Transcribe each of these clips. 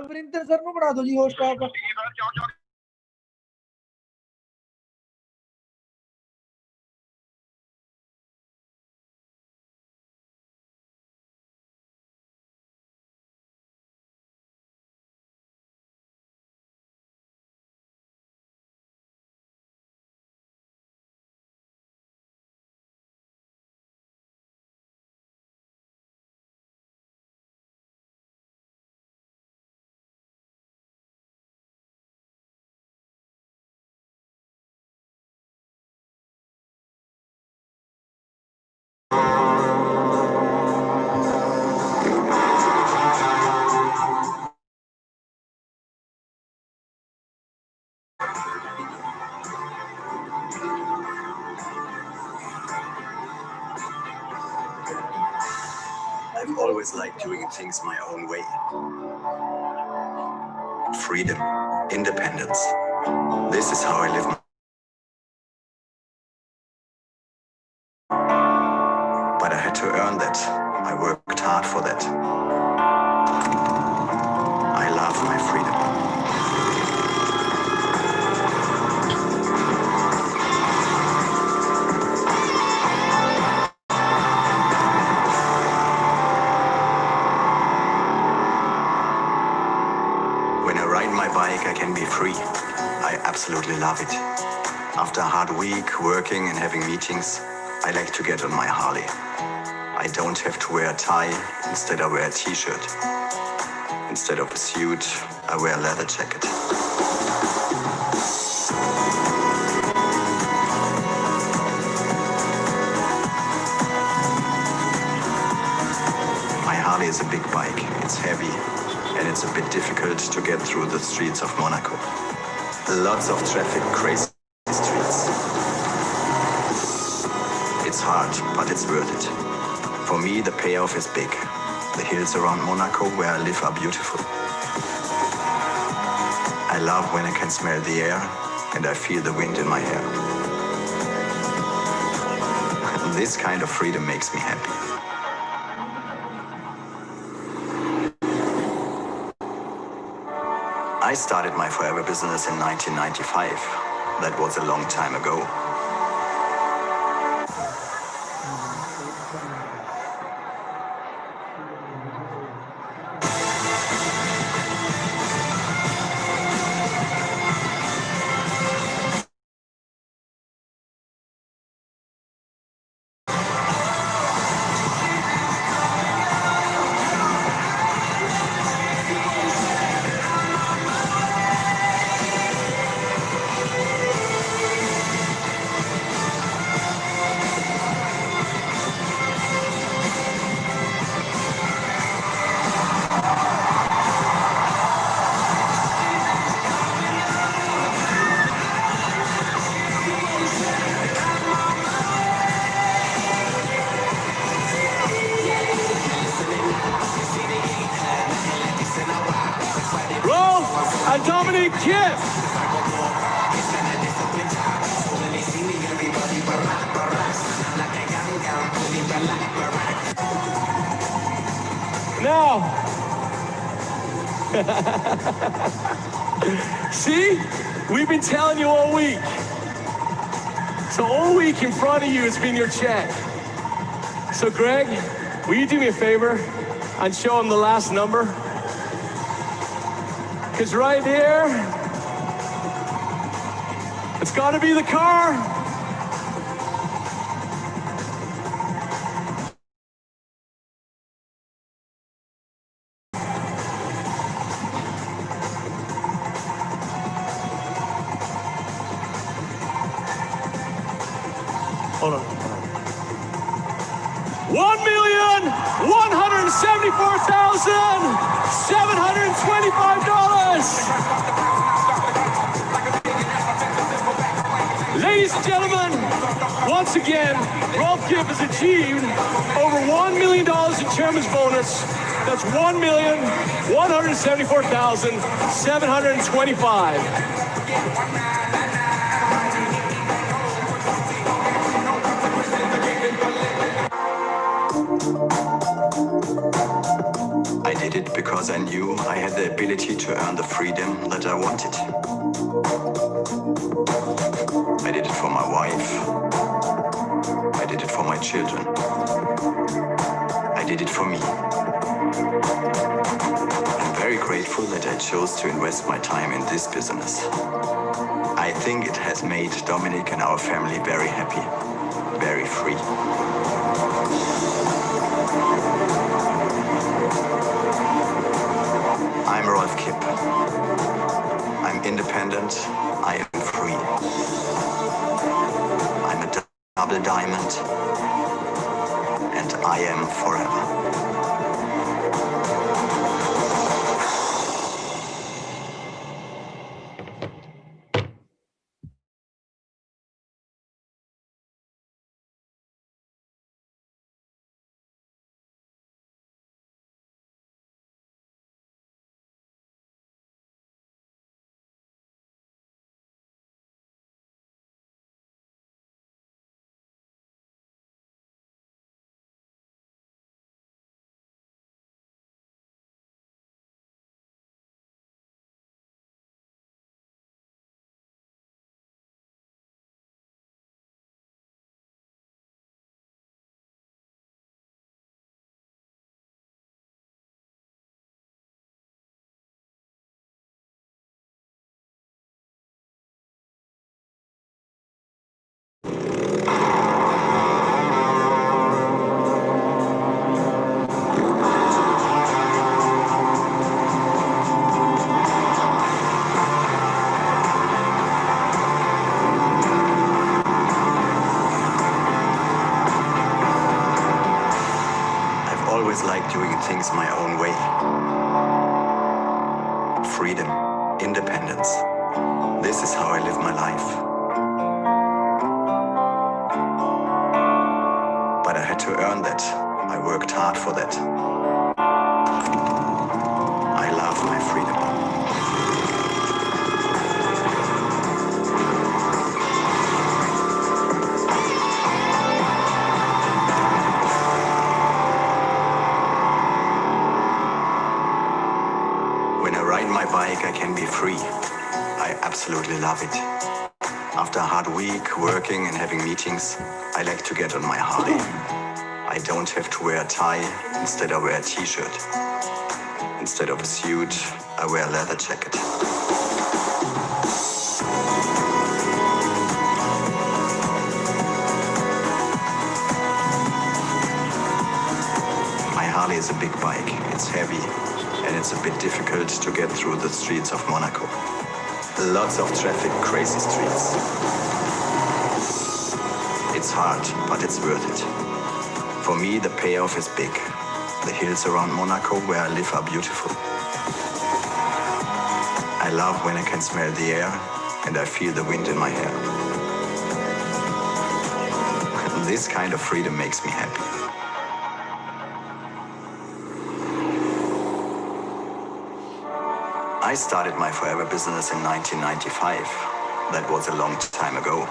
Varinder sir ਨੂੰ ਬਣਾ ਦਿਓ ਜੀ ਹੋਸਟ ਆਪ। I've always liked doing things my own way. Freedom, independence. This is how I live. But I had to earn that. I worked hard for that. I love my freedom. When I ride my bike, I can be free. I absolutely love it. After a hard week working and having meetings, I like to get on my Harley. I don't have to wear a tie. Instead, I wear a t-shirt. Instead of a suit, I wear a leather jacket. My Harley is a big bike. It's heavy, and it's a bit difficult to get through the streets of Monaco. Lots of traffic, crazy streets. It's hard, but it's worth it. For me, the payoff is big. The hills around Monaco where I live are beautiful. I love when I can smell the air and I feel the wind in my hair. This kind of freedom makes me happy. I started my forever business in 1995. That was a long time ago. and Dominic Kip. Now, see, we've been telling you all week. So all week in front of you has been your check. So Greg, will you do me a favor and show him the last number? Because right here, it's got to be the car. Hold on. $1,174,725. Ladies and gentlemen, once again, Rolf Kip has achieved over $1 million in chairman's bonus. That's $1,174,725. I did did it because I knew I had the ability to earn the freedom that I wanted. I did it for my wife. I did it for my children. I did it for me. I'm very grateful that I chose to invest my time in this business. I think it has made Dominic and our family very happy, very free. I'm Rolf Kipp. I'm independent. I am free. I'm a double diamond, and I am forever. I've always liked doing things my own way. Freedom, independence. This is how I live my life. But I had to earn that. I worked hard for that. I love my freedom. When I ride my bike, I can be free. I absolutely love it. After a hard week working and having meetings, I like to get on my Harley. I don't have to wear a tie. Instead, I wear a t-shirt. Instead of a suit, I wear a leather jacket. My Harley is a big bike. It's heavy, and it's a bit difficult to get through the streets of Monaco. Lots of traffic, crazy streets. It's hard, but it's worth it. For me, the payoff is big. The hills around Monaco where I live are beautiful. I love when I can smell the air and I feel the wind in my hair. This kind of freedom makes me happy. I started my forever business in 1995. That was a long time ago.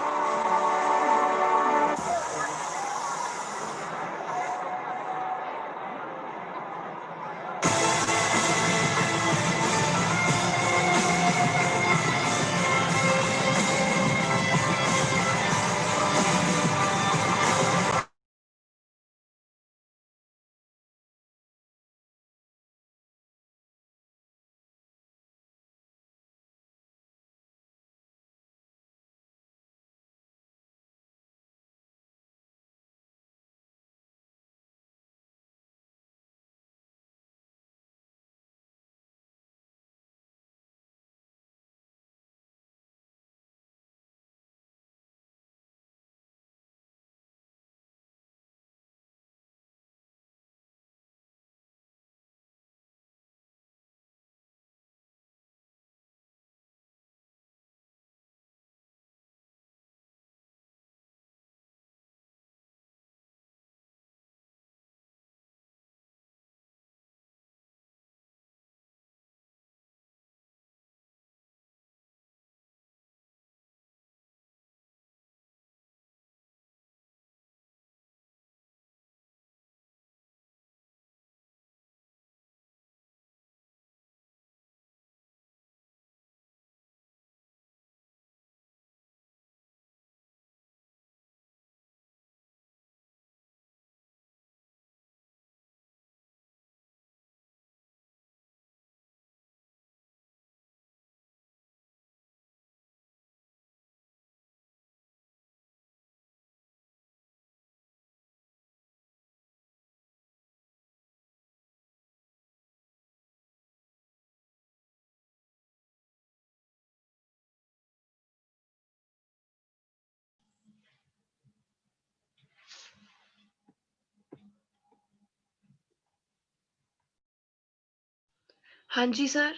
हाँ जी sir.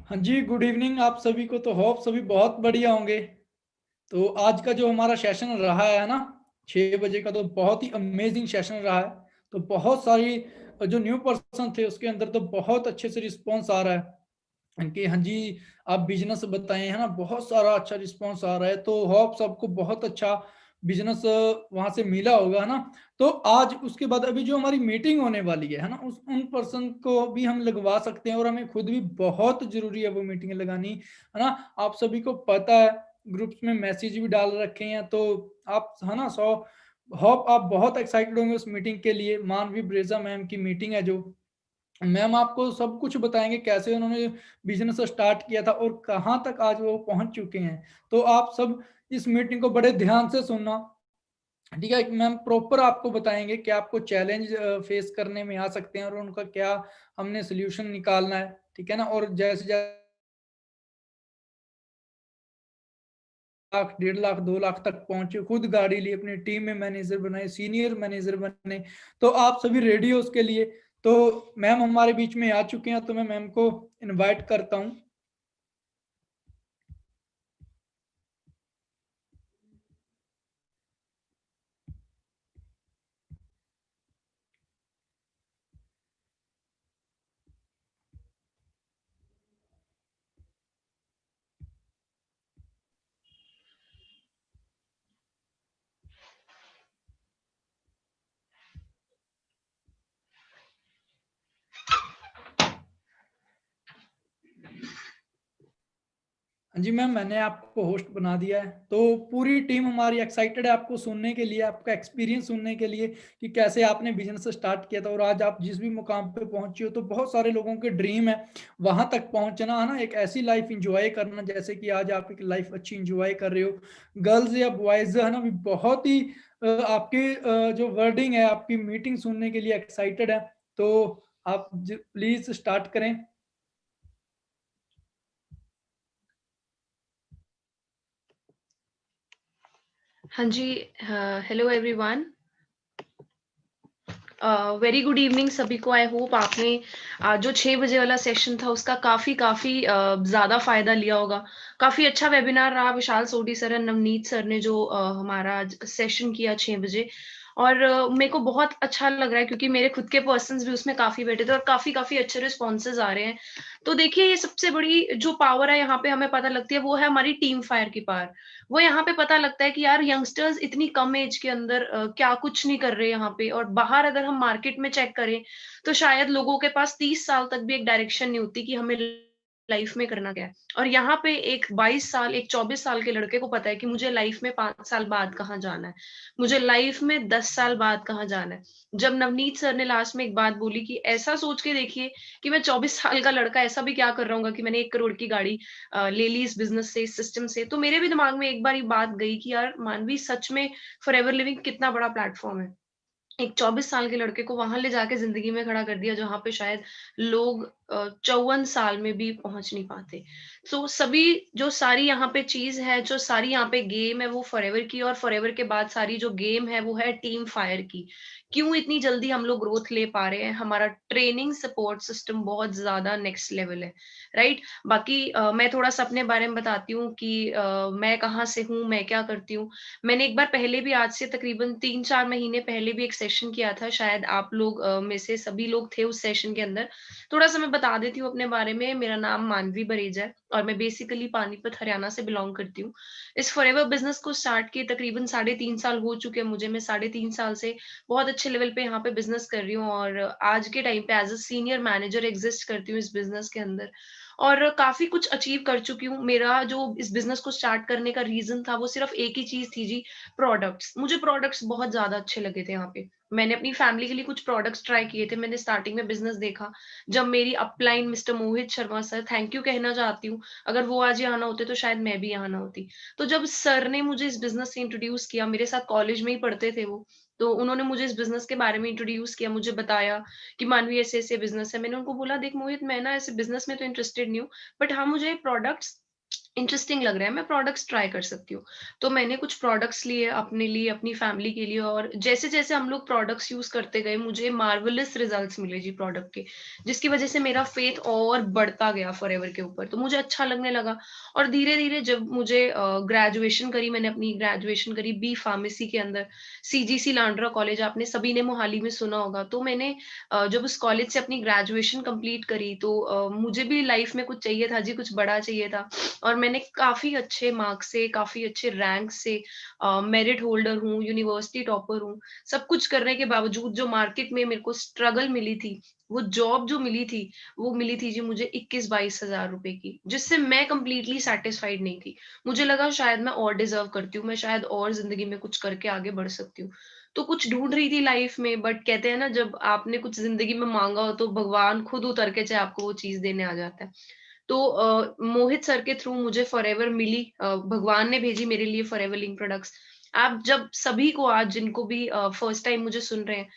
हाँ जी, good evening आप सभी को। तो hope सभी बहुत बढ़िया होंगे। तो आज का जो हमारा सेशन रहा है ना 6 बजे का, तो बहुत ही अमेजिंग सेशन रहा है। तो बहुत सारी जो न्यू पर्सन थे उसके अंदर तो बहुत अच्छे से रिस्पॉन्स आ रहा है कि हाँ जी आप बिजनेस बताएं, है ना। बहुत सारा अच्छा रिस्पॉन्स आ रहा है। तो होप सबको बहुत अच्छा बिजनेस वहां से मिला होगा, है ना। तो आज उसके बाद अभी जो हमारी मीटिंग होने वाली है ना, उस उन पर्सन को भी हम लगवा सकते हैं और हमें खुद भी बहुत जरूरी है वो मीटिंग लगानी, है ना। आप सभी को पता है, ग्रुप्स में मैसेज भी डाल रखे हैं। तो आप, है ना, होप आप बहुत एक्साइटेड होंगे उस मीटिंग के लिए। मानवी ब्रेजा मैम की मीटिंग है जो मैम आपको सब कुछ बताएंगे कैसे उन्होंने बिजनेस स्टार्ट किया था और कहां तक आज वो पहुंच चुके हैं। तो आप सब इस मीटिंग को बड़े ध्यान से सुनना, ठीक है। मैम प्रॉपर आपको बताएंगे कि आपको चैलेंज फेस करने में आ सकते हैं और उनका क्या हमने सोल्यूशन निकालना है, ठीक है ना। और जैसे जैसे लाख 1.5 लाख 2 लाख तक पहुंचे, खुद गाड़ी ली, अपनी टीम में मैनेजर बनाए, सीनियर मैनेजर बने। तो आप सभी रेडी हो उसके लिए। तो मैम हमारे बीच में आ चुके हैं, तो मैं मैम को इनवाइट करता हूं। हाँ जी मैम, मैंने आपको होस्ट बना दिया है। तो पूरी टीम हमारी एक्साइटेड है आपको सुनने के लिए, आपका एक्सपीरियंस सुनने के लिए कि कैसे आपने बिजनेस स्टार्ट किया था और आज आप जिस भी मुकाम पे पहुंचे हो। तो बहुत सारे लोगों के ड्रीम है वहां तक पहुंचना, है ना, एक ऐसी लाइफ इंजॉय करना जैसे कि आज आप एक लाइफ अच्छी इंजॉय कर रहे हो। गर्ल्स या बॉयज, है ना, भी बहुत ही आपकी जो वर्डिंग है, आपकी मीटिंग सुनने के लिए एक्साइटेड है। तो आप प्लीज स्टार्ट करें। हाँ जी। Hello everyone. Very good evening सभी को। आई होप आपने जो 6 बजे वाला सेशन था उसका काफी ज्यादा फायदा लिया होगा। काफी अच्छा वेबिनार रहा। विशाल सोडी सर और नवनीत सर ने जो हमारा सेशन किया 6 बजे, और मेरे को बहुत अच्छा लग रहा है क्योंकि मेरे खुद के पर्सन्स भी उसमें काफी बैठे थे और काफी अच्छे रिस्पॉन्सेज आ रहे हैं। तो देखिए, ये सबसे बड़ी जो पावर है यहाँ पे हमें पता लगती है, वो है हमारी टीम फायर की पावर। वो यहाँ पे पता लगता है कि यार यंगस्टर्स इतनी कम एज के अंदर क्या कुछ नहीं कर रहे यहाँ पे, और बाहर अगर हम मार्केट में चेक करें तो शायद लोगों के पास 30 साल तक भी एक डायरेक्शन नहीं होती कि हमें लाइफ में करना क्या है। और यहाँ पे एक 22 साल, एक 24 साल के लड़के को पता है कि मुझे लाइफ में 5 साल बाद कहाँ जाना है, मुझे लाइफ में 10 साल बाद कहाँ जाना है। जब नवनीत सर ने लास्ट में एक बात बोली कि ऐसा सोच के देखिए कि मैं 24 साल का लड़का ऐसा भी क्या कर रहा हूँ कि मैंने 1 करोड़ की गाड़ी ले ली इस बिजनेस से, इस सिस्टम से, तो मेरे भी दिमाग में एक बार ये बात गई कि यार मानवी, सच में फॉरएवर लिविंग कितना बड़ा प्लेटफॉर्म है। एक 24 साल के लड़के को वहां ले जाके जिंदगी में खड़ा कर दिया जहां पे शायद लोग 54 साल में भी पहुंच नहीं पाते। सो सभी जो सारी यहाँ पे चीज है, जो सारी यहाँ पे गेम है, वो फॉरएवर की, और फॉरएवर के बाद सारी जो गेम है वो है टीम फायर की। क्यों इतनी जल्दी हम लोग ग्रोथ ले पा रहे हैं? हमारा ट्रेनिंग सपोर्ट सिस्टम बहुत ज्यादा नेक्स्ट लेवल है, राइट। बाकी मैं थोड़ा सा अपने बारे में बताती हूँ कि मैं कहाँ से हूँ, मैं क्या करती हूँ। मैंने एक बार पहले भी, आज से तकरीबन 3-4 महीने पहले भी एक सेशन किया था, शायद आप लोग में से सभी लोग थे उस सेशन के अंदर। थोड़ा-सा मैं बता देती हूँ अपने बारे में। मेरा नाम मानवी बरेजा है और मैं बेसिकली पानीपत, हरियाणा से बिलॉन्ग करती हूँ। इस फॉरएवर बिज़नेस को स्टार्ट किए तकरीबन 3.5 साल हो चुके हैं मुझे। मैं 3.5 साल से बहुत अच्छे लेवल पे यहाँ पे बिज़नेस कर रही हूँ और आज के टाइम पे as a senior manager exist करती हूँ इस बिज़नेस के अंदर। और काफ़ी कुछ अचीव कर चुकी हूँ। मेरा जो इस बिज़नेस को स्टार्ट करने का रीज़न था, वो सिर्फ़ एक ही चीज़ थी जी, प्रोडक्ट्स। मुझे प्रोडक्ट्स बहुत ज़्यादा अच्छे लगे थे यहाँ पे। मैंने अपनी फैमिली के लिए कुछ प्रोडक्ट्स ट्राई किए थे। मैंने स्टार्टिंग में बिज़नेस देखा, जब मेरी upline mister Mohit Sharma sir, thank you कहना चाहती हूँ। अगर वो आज यहाँ ना होते तो शायद मैं भी यहाँ ना होती। तो जब सर ने मुझे इस बिज़नेस से इंट्रोड्यूस किया, मेरे साथ कॉलेज में ही पढ़ते थे वो, तो उन्होंने मुझे इस बिज़नेस के बारे में इंट्रोड्यूस किया, मुझे बताया कि मानवी ऐसे-ऐसे बिज़नेस है। मैंने उनको बोला, देख मोहित, मैं ना ऐसे बिज़नेस में तो इंटरेस्टेड नहीं हूँ, बट हाँ, मुझे प्रोडक्ट्स इंटरेस्टिंग लग रहा है, मैं प्रोडक्ट्स ट्राई कर सकती हूँ। तो मैंने कुछ प्रोडक्ट्स लिए अपने लिए, अपनी फैमिली के लिए, और जैसे-जैसे हम लोग प्रोडक्ट्स यूज़ करते गए, मुझे मार्वेलस रिजल्ट्स मिले जी प्रोडक्ट के, जिसकी वज़ह से मेरा फ़ेथ और बढ़ता गया फॉरएवर के ऊपर। तो मुझे अच्छा लगने लगा और धीरे-धीरे जब मुझे ग्रेजुएशन करी, मैंने अपनी ग्रेजुएशन करी बी फार्मेसी के अंदर, सीजीसी लांड्रा कॉलेज, आपने सभी ने मोहाली में सुना होगा। तो मैंने जब उस कॉलेज से अपनी ग्रेजुएशन कंप्लीट करी, तो मुझे भी लाइफ़ में कुछ चाहिए था जी, कुछ बड़ा चाहिए था। और मैंने काफ़ी अच्छे मार्क्स से, काफ़ी अच्छे रैंक से मेरिट होल्डर हूँ, यूनिवर्सिटी टॉपर हूँ। सब कुछ करने के बावजूद जो मार्केट में मेरे को स्ट्रगल मिली थी, वो जॉब जो मिली थी, वो मिली थी जी मुझे 21-22 हज़ार रुपए की, जिससे मैं कंप्लीटली सैटिस्फाइड नहीं थी। मुझे लगा शायद मैं और डिज़र्व करती हूँ, मैं शायद और ज़िंदगी में कुछ करके आगे बढ़ सकती हूँ। तो कुछ ढूँढ रही थी लाइफ़ में, बट कहते हैं ना, जब आपने कुछ ज़िंदगी में माँगा हो तो भगवान खुद उतर के चाहे आपको वो चीज़ देने आ जाता है। तो मोहित सर के थ्रू मुझे फॉरएवर मिली, भगवान ने भेजी मेरे लिए फॉरएवर लिंक प्रोडक्ट्स। आप जब सभी को आज जिनको भी फर्स्ट टाइम मुझे सुन रहे हैं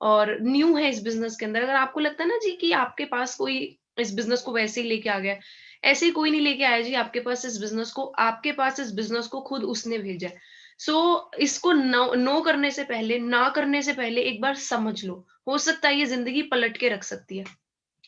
और न्यू है इस बिज़नेस के अंदर, अगर आपको लगता है ना जी कि आपके पास कोई इस बिज़नेस को वैसे ही लेके आ गया है, ऐसे ही कोई नहीं लेके आया जी आपके पास इस बिज़नेस को, आपके पास इस बिज़नेस को खुद उसने भेजा है। सो इसको नो नो करने से पहले, ना करने से पहले एक बार समझ लो, हो सकता है ये ज़िंदगी पलट के रख सकती है।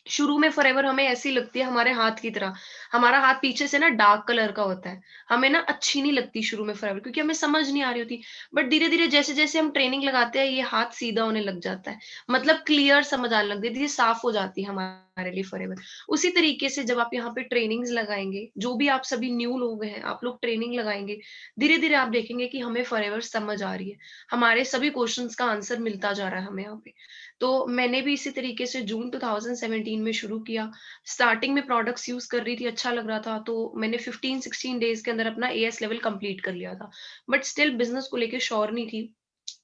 शुरू में फॉरएवर हमें ऐसी लगती है हमारे हाथ की तरह। हमारा हाथ पीछे से ना डार्क कलर का होता है। हमें ना अच्छी नहीं लगती शुरू में फॉरएवर, क्योंकि हमें समझ नहीं आ रही होती। बट धीरे-धीरे जैसे-जैसे हम ट्रेनिंग लगाते हैं, ये हाथ सीधा होने लग जाता है। मतलब क्लियर समझ आने लग जाती है, साफ हो जाती है हमारे लिए फॉरएवर। उसी तरीके से जब आप यहाँ पे ट्रेनिंग्स लगाएँगे, जो भी आप सभी न्यू लोग हैं, आप लोग ट्रेनिंग लगाएँगे, धीरे-धीरे आप देखेंगे कि हमें फॉरएवर समझ आ रही है। हमारे सभी क्वेश्चन्स का आंसर मिलता जा रहा है हमें यहाँ पे। तो मैंने भी इसी तरीके से जून 2017 में शुरू किया। स्टार्टिंग में प्रोडक्ट्स यूज़ कर रही थी, अच्छा लग रहा था, तो मैंने 15-16 डेज़ के अंदर अपना एएस लेवल कंप्लीट कर लिया था। बट स्टिल बिज़नेस को लेके श्योर नहीं थी।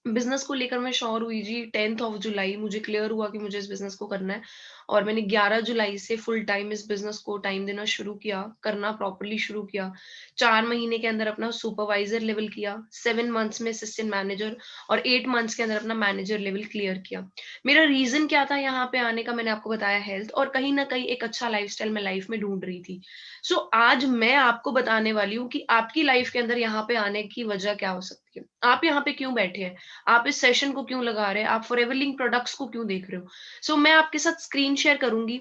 बिज़नेस को लेकर मैं श्योर हुई जी 10th ऑफ जुलाई, मुझे क्लियर हुआ कि मुझे इस बिज़नेस को करना है और मैंने 11 जुलाई से फुल टाइम इस बिज़नेस को टाइम देना शुरू किया, करना प्रॉपर्ली शुरू किया। 4 महीने के अंदर अपना सुपरवाइज़र लेवल किया, 7 मंथ्स में असिस्टेंट मैनेजर और 8 मंथ्स के अंदर अपना मैनेजर लेवल क्लियर किया। मेरा रीज़न क्या था यहाँ पे आने का, मैंने आपको बताया हेल्थ, और कहीं न कहीं एक अच्छा लाइफ़स्टाइल मैं लाइफ़ में ढूँढ रही थी। सो आज मैं आपको बताने वाली हूँ कि आपकी लाइफ़ के अंदर यहाँ पे आने की वजह क्या हो सकती है। आप यहाँ पे क्यों बैठे हैं? आप इस सेशन को क्यों लगा रहे हैं? आप फॉरएवर लिंक प्रोडक्ट्स को क्यों देख रहे हो? सो मैं आपके साथ स्क्रीन शेयर करूँगी,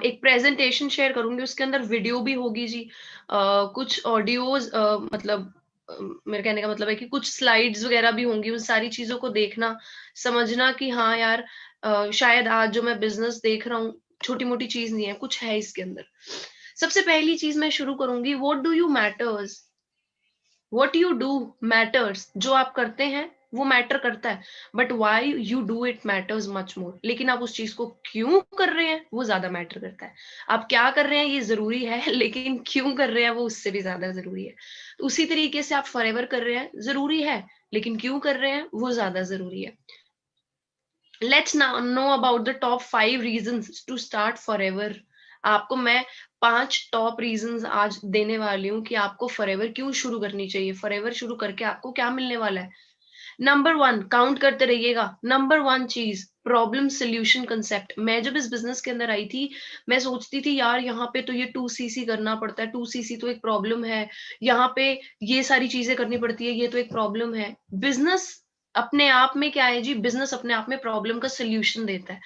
एक प्रेज़ेंटेशन शेयर करूँगी, उसके अंदर वीडियो भी होगी जी। कुछ ऑडियोज़, मतलब मेरे कहने का मतलब है कि कुछ स्लाइड्स वगैरह भी होंगी, उन सारी चीज़ों को देखना, समझना कि हाँ यार, शायद आज जो मैं बिज़नेस देख रहा हूँ, छोटी-मोटी चीज़ नहीं है, कुछ है इसके अंदर। सबसे पहली चीज़ मैं शुरू करूँगी, what do you matters? What you do matters. जो आप करते हैं वो मैटर करता है, but why you do it matters much more. लेकिन आप उस चीज को क्यों कर रहे हैं वो ज्यादा मैटर करता है। आप क्या कर रहे हैं ये जरूरी है, लेकिन क्यों कर रहे हैं वो उससे भी ज्यादा जरूरी है। तो उसी तरीके से आप फॉरएवर कर रहे हैं, जरूरी है, लेकिन क्यों कर रहे हैं वो ज्यादा जरूरी है। Let's now know about the top 5 reasons to start forever. आपको मैं 5 टॉप रीजंस आज देने वाली हूँ कि आपको फॉरएवर क्यों शुरू करनी चाहिए, फॉरएवर शुरू करके आपको क्या मिलने वाला है। नंबर 1, काउंट करते रहिएगा। नंबर 1 चीज, प्रॉब्लम सॉल्यूशन कांसेप्ट। मैं जब इस बिजनेस के अंदर आई थी, मैं सोचती थी यार यहाँ पे तो ये 2cc करना पड़ता है, 2cc तो एक प्रॉब्लम है, यहाँ पे ये सारी चीजें करनी पड़ती है, ये तो एक प्रॉब्लम है। बिजनेस अपने आप में क्या है जी, बिजनेस अपने आप में प्रॉब्लम का सॉल्यूशन देता है।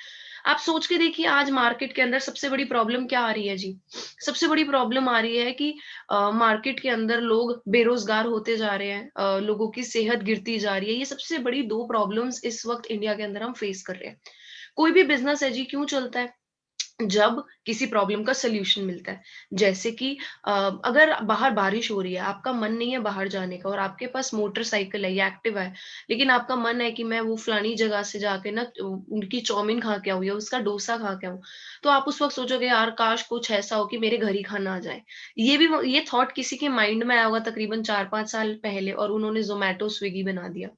आप सोच के देखिए आज मार्केट के अंदर सबसे बड़ी प्रॉब्लम क्या आ रही है जी? सबसे बड़ी प्रॉब्लम आ रही है कि मार्केट के अंदर लोग बेरोज़गार होते जा रहे हैं, लोगों की सेहत गिरती जा रही है। ये सबसे बड़ी 2 प्रॉब्लम्स इस वक़्त इंडिया के अंदर हम फेस कर रहे हैं। कोई भी बिज़नेस है जी क्यों चलता है? जब किसी प्रॉब्लम का सॉल्यूशन मिलता है। जैसे कि अ, अगर बाहर बारिश हो रही है, आपका मन नहीं है बाहर जाने का और आपके पास मोटरसाइकिल है या एक्टिवा है, लेकिन आपका मन है कि मैं वो फलानी जगह से जाके ना उनकी चाउमीन खा के आऊँ या उसका डोसा खा के आऊँ। तो आप उस वक़्त सोचोगे यार काश कुछ ऐसा हो कि मेरे घर ही खाना आ जाए। ये थॉट किसी के माइंड में आया होगा तकरीबन 4-5 साल पहले और उन्होंने ज़ोमैटो, स्विगी बना दिया।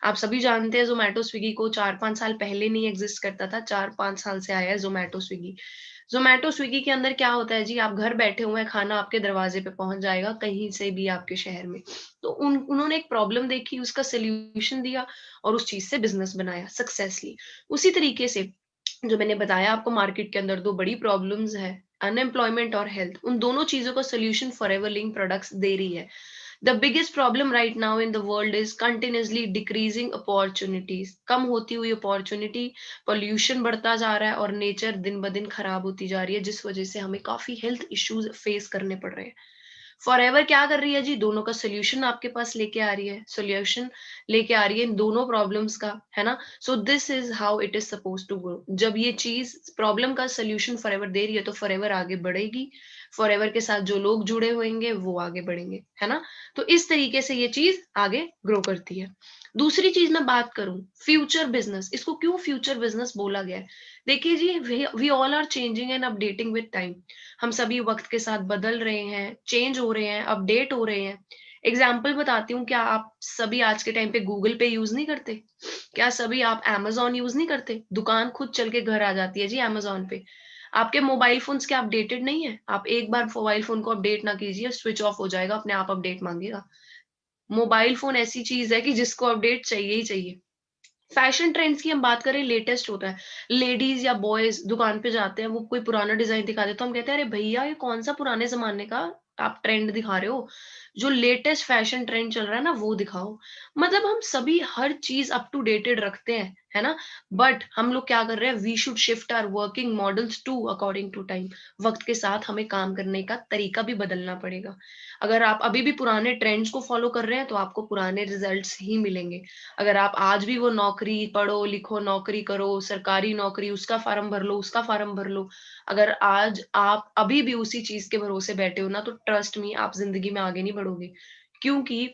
आप सभी जानते हैं ज़ोमैटो, स्विगी को 4-5 साल पहले नहीं एक्ज़िस्ट करता था, 4-5 साल से आया है ज़ोमैटो, स्विगी। ज़ोमैटो, स्विगी के अंदर क्या होता है जी, आप घर बैठे हुए हैं, खाना आपके दरवाज़े पे पहुँच जाएगा, कहीं से भी आपके शहर में। तो उन्होंने एक प्रॉब्लम देखी, उसका सॉल्यूशन दिया और उस चीज़ से बिज़नेस बनाया सक्सेसफुली। उसी तरीके से जो मैंने बताया आपको मार्केट के अंदर 2 बड़ी प्रॉब्लम्स है, अनएम्प्लॉयमेंट और हेल्थ। उन दोनों चीज़ों का सॉल्यूशन फॉरएवर लिंक प्रोडक्ट्स दे रही है। The biggest problem right now in the world is continuously decreasing opportunities. कम होती हुई अपॉर्चुनिटी, पॉल्यूशन बढ़ता जा रहा है और नेचर दिन ब दिन खराब होती जा रही है, जिस वजह से हमें काफी हेल्थ इश्यूज फेस करने पड़ रहे हैं। फॉरएवर क्या कर रही है जी, दोनों का सोल्यूशन आपके पास लेके आ रही है, सोल्यूशन लेके आ रही है इन दोनों प्रॉब्लम्स का, है ना? So this is how it is suppose to go. जब ये चीज प्रॉब्लम का सोल्यूशन फॉरएवर दे रही है तो फॉरएवर आगे बढ़ेगी, फॉरएवर के साथ जो लोग जुड़े होंगे वो आगे बढ़ेंगे, है ना? तो इस तरीके से ये चीज आगे ग्रो करती है। दूसरी चीज मैं बात करूं, फ्यूचर बिजनेस, इसको क्यों फ्यूचर बिजनेस बोला गया है? देखिए जी, we all are changing and updating with time. हम सभी वक्त के साथ बदल रहे हैं, चेंज हो रहे हैं, अपडेट हो रहे हैं। एग्जाम्पल बताती हूँ, क्या आप सभी आज के टाइम पे गूगल पे यूज नहीं करते? क्या सभी आप अमेज़न यूज नहीं करते? दुकान खुद चल के घर आ जाती है जी अमेज़न पे। आपके मोबाइल फ़ोन्स क्या अपडेटेड नहीं है? आप एक बार मोबाइल फ़ोन को अपडेट ना कीजिए, स्विच ऑफ हो जाएगा, अपने आप अपडेट माँगेगा। मोबाइल फ़ोन ऐसी चीज़ है कि जिसको अपडेट चाहिए ही चाहिए। फैशन ट्रेंड्स की हम बात करें, लेटेस्ट होता है। लेडीज़ या बॉयज़ दुकान पे जाते हैं, वो कोई पुराना डिज़ाइन दिखा दे तो हम कहते हैं, "अरे भैया, ये कौन-सा पुराने ज़माने का आप ट्रेंड दिखा रहे हो? जो लेटेस्ट फैशन ट्रेंड चल रहा है ना, वो दिखाओ।" मतलब हम सभी हर चीज़ अप टू डेटेड रखते हैं, है ना? बट हम लोग क्या कर रहे हैं, we should shift our working models to according to time. वक़्त के साथ हमें काम करने का तरीका भी बदलना पड़ेगा। अगर आप अभी भी पुराने ट्रेंड्स को फ़ॉलो कर रहे हैं, तो आपको पुराने रिज़ल्ट्स ही मिलेंगे। अगर आप आज भी वो नौकरी पढ़ो, लिखो, नौकरी करो, सरकारी नौकरी, उसका फ़ॉर्म भर लो, उसका फ़ॉर्म भर लो। अगर आज आप अभी भी उसी चीज़ के भरोसे बैठे हो ना, तो ट्रस्ट मी, आप ज़िंदगी में आगे नहीं बढ़ोगे। क्योंकि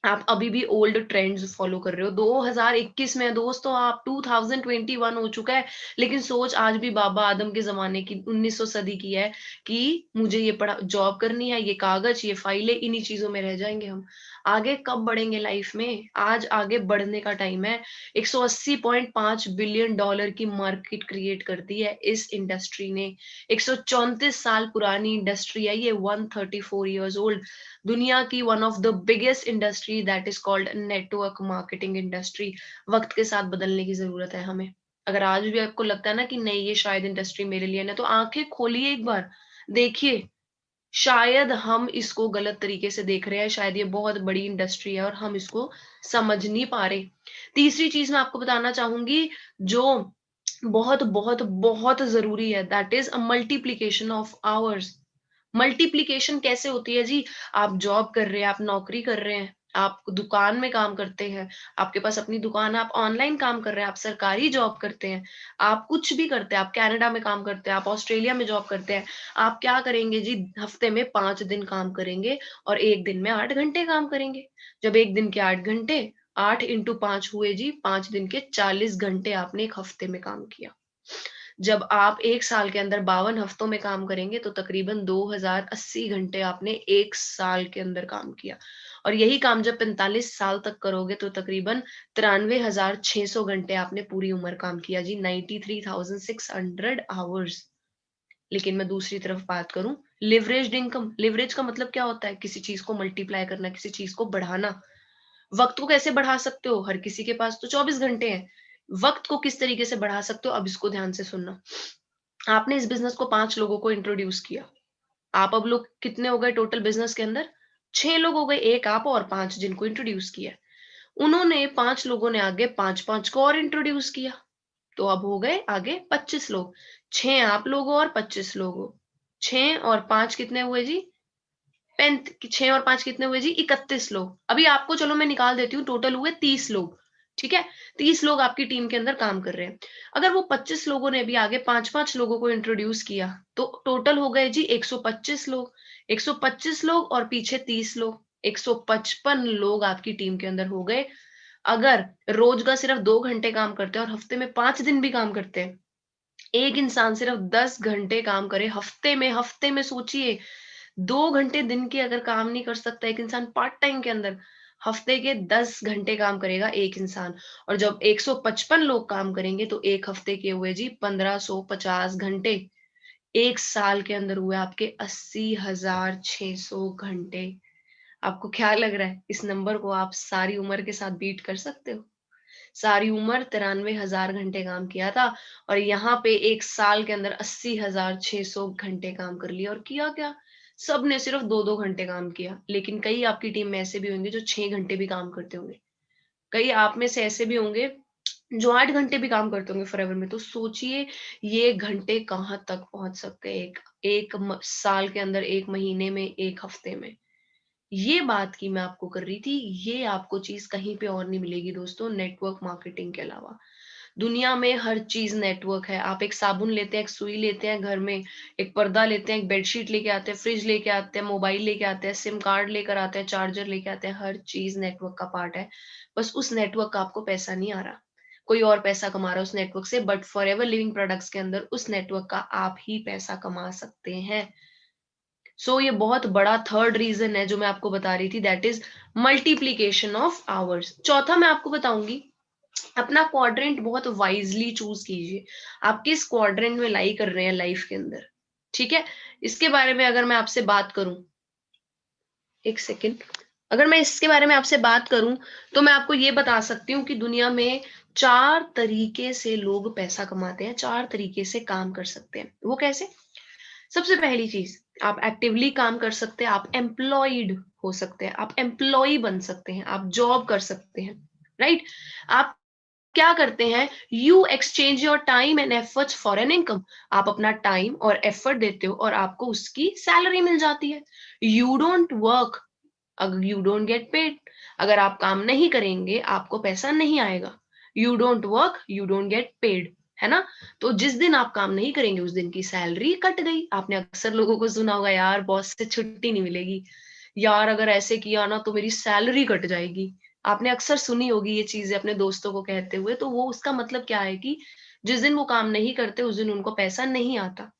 आप अभी भी ओल्ड ट्रेंड्स फॉलो कर रहे हो। 2021 में दोस्तों, आप 2021 हो चुका है, लेकिन सोच आज भी बाबा आदम के ज़माने की 1900 सदी की है कि मुझे ये पढ़ा जॉब करनी है, ये कागज़, ये फाइलें, इन्हीं चीज़ों में रह जाएँगे हम। आगे कब बढ़ेंगे लाइफ में? आज आगे बढ़ने का टाइम है। 180.5 बिलियन डॉलर की मार्केट क्रिएट कर दी है इस इंडस्ट्री ने। 134 साल पुरानी इंडस्ट्री है ये, 134 इयर्स ओल्ड। दुनिया की one of the biggest industry that is called network marketing industry. वक्त के साथ बदलने की जरूरत है हमें। अगर आज भी आपको लगता है ना कि नहीं, ये शायद इंडस्ट्री मेरे लिए ना, तो आंखें खोलिए एक बार, देखिए। शायद हम इसको गलत तरीके से देख रहे हैं, शायद ये बहुत बड़ी इंडस्ट्री है और हम इसको समझ नहीं पा रहे। तीसरी चीज मैं आपको बताना चाहूंगी, जो बहुत बहुत बहुत जरूरी है, that is a multiplication of hours. Multiplication कैसे होती है जी? आप जॉब कर रहे हैं, आप नौकरी कर रहे हैं, आप दुकान में काम करते हैं, आपके पास अपनी दुकान है, आप ऑनलाइन काम कर रहे हैं, आप सरकारी जॉब करते हैं, आप कुछ भी करते हैं, आप कनाडा में काम करते हैं, आप ऑस्ट्रेलिया में जॉब करते हैं। आप क्या करेंगे जी? हफ्ते में 5 दिन काम करेंगे और 1 दिन में 8 घंटे काम करेंगे। जब 1 दिन के 8 घंटे, 8 इंटू 5 हुए जी, 5 दिन के 40 घंटे आपने 1 हफ्ते में काम किया। जब आप 1 साल के अंदर 52 हफ्तों में काम करेंगे, तो तकरीबन 2080 घंटे आपने 1 साल के अंदर काम किया। और यही काम जब 45 साल तक करोगे, तो तकरीबन 93,600 घंटे आपने पूरी उम्र काम किया जी, 93,600 आवर्स। लेकिन मैं दूसरी तरफ बात करूँ, लिवरेज्ड इनकम, लिवरेज का मतलब क्या होता है? किसी चीज़ को मल्टीप्लाई करना, किसी चीज़ को बढ़ाना। वक़्त को कैसे बढ़ा सकते हो? हर किसी के पास तो 24 घंटे हैं। वक़्त को किस तरीके से बढ़ा सकते हो? अब इसको ध्यान से सुनना। आपने इस बिज़नेस को 5 लोगों को इंट्रोड्यूस किया। आप अब लोग कितने हो गए टोटल बिज़नेस के अंदर? 6 लोग हो गए, 1 आप और 5 जिनको इंट्रोड्यूस किया। उन्होंने 5 लोगों ने आगे 5-5 को और इंट्रोड्यूस किया। तो अब हो गए आगे 25 लोग, 6 आप लोग हो और 25 लोग हो, 6 और 5 कितने हुए जी? 6 और 5 कितने हुए जी? 31 लोग। अभी आपको चलो मैं निकाल देती हूँ, टोटल हुए 30 लोग, ठीक है? 30 लोग आपकी टीम के अंदर काम कर रहे हैं। अगर वो 25 लोगों ने भी आगे 5-5 लोगों को इंट्रोड्यूस किया, तो टोटल हो गए जी 125 लोग। 125 लोग और पीछे 30 लोग, 155 लोग आपकी टीम के अंदर हो गए। अगर रोज का सिर्फ 2 घंटे काम करते हैं और हफ्ते में 5 दिन भी काम करते हैं, एक इंसान सिर्फ 10 घंटे काम करे हफ्ते में सोचिए, 2 घंटे दिन के अगर काम नहीं कर सकता एक इंसान पार्ट टाइम के अंदर, हफ्ते के 10 घंटे काम करेगा एक इंसान। और जब 155 लोग काम करेंगे तो एक हफ्ते के हुए जी 1550 घंटे। एक साल के अंदर हुए आपके 80,600 घंटे। आपको क्या लग रहा है इस नंबर को आप सारी उम्र के साथ बीट कर सकते हो? सारी उम्र 93,000 घंटे काम किया था और यहाँ पे एक साल के अंदर 80,600 घंटे काम कर लिया। और किया क्या? सबने सिर्फ 2-2 घंटे काम किया, लेकिन कई आपकी टीम में ऐसे भी होंगे जो 6 घंटे भी काम करते होंगे। कई आप में से ऐसे भी होंगे जो 8 घंटे भी काम करते होंगे फॉरएवर में। तो सोचिए ये घंटे कहाँ तक पहुँच सकते हैं एक साल के अंदर, 1 महीने में, 1 हफ्ते में। ये बात की मैं आपको कर रही थी, ये आपको चीज़ कहीं पे और नहीं मिलेगी दोस्तों नेटवर्क मार्केटिंग के अलावा। दुनिया में हर चीज़ नेटवर्क है। आप एक साबुन लेते हैं, एक सुई लेते हैं घर में, एक पर्दा लेते हैं, एक बेडशीट लेके आते हैं, फ्रिज लेके आते हैं, मोबाइल लेके आते हैं, सिम कार्ड लेकर आते हैं, चार्जर लेके आते हैं, हर चीज़ नेटवर्क का पार्ट है। बस उस नेटवर्क का आपको पैसा नहीं आ रहा। कोई और पैसा कमा रहा है उस नेटवर्क से, बट फॉरएवर लिविंग प्रोडक्ट्स के अंदर उस नेटवर्क का आप ही पैसा कमा सकते हैं। ये बहुत बड़ा थर्ड रीजन है जो मैं आपको बता रही थी, that is multiplication of hours. चौथा मैं आपको बताऊंगी, अपना क्वाड्रेंट बहुत वाइजली चूज कीजिए। आप किस क्वाड्रेंट में लाई कर रहे हैं लाइफ के अंदर, ठीक है? इसके बारे में अगर मैं आपसे बात करूं, एक सेकेंड, अगर मैं इसके बारे में आपसे बात करूं तो मैं आपको ये बता सकती हूँ कि दुनिया में 4 तरीके से लोग पैसा कमाते हैं, 4 तरीके से काम कर सकते हैं। वो कैसे? सबसे पहली चीज, आप एक्टिवली काम कर सकते हैं, आप एम्प्लॉयड हो सकते हैं, आप एम्प्लॉय बन सकते हैं, आप जॉब कर सकते हैं, राइट? आप क्या करते हैं? You exchange your time and efforts for an income. आप अपना टाइम और एफर्ट देते हो और आपको उसकी सैलरी मिल जाती है। यू डोंट वर्क, अगर यू डोंट गेट पेड। अगर आप काम नहीं करेंगे आपको पैसा नहीं आएगा। You don't work, you don't get paid, है ना? तो जिस दिन आप काम नहीं करेंगे उस दिन की सैलरी कट गई। आपने अक्सर लोगों को सुना होगा, यार बॉस से छुट्टी नहीं मिलेगी, यार अगर ऐसे किया ना तो मेरी सैलरी कट जाएगी। आपने अक्सर सुनी होगी ये चीजें अपने दोस्तों को कहते हुए। तो वो उसका मतलब क्या है कि जिस दिन वो काम नहीं करते उस दिन उनको पैसा नहीं आता।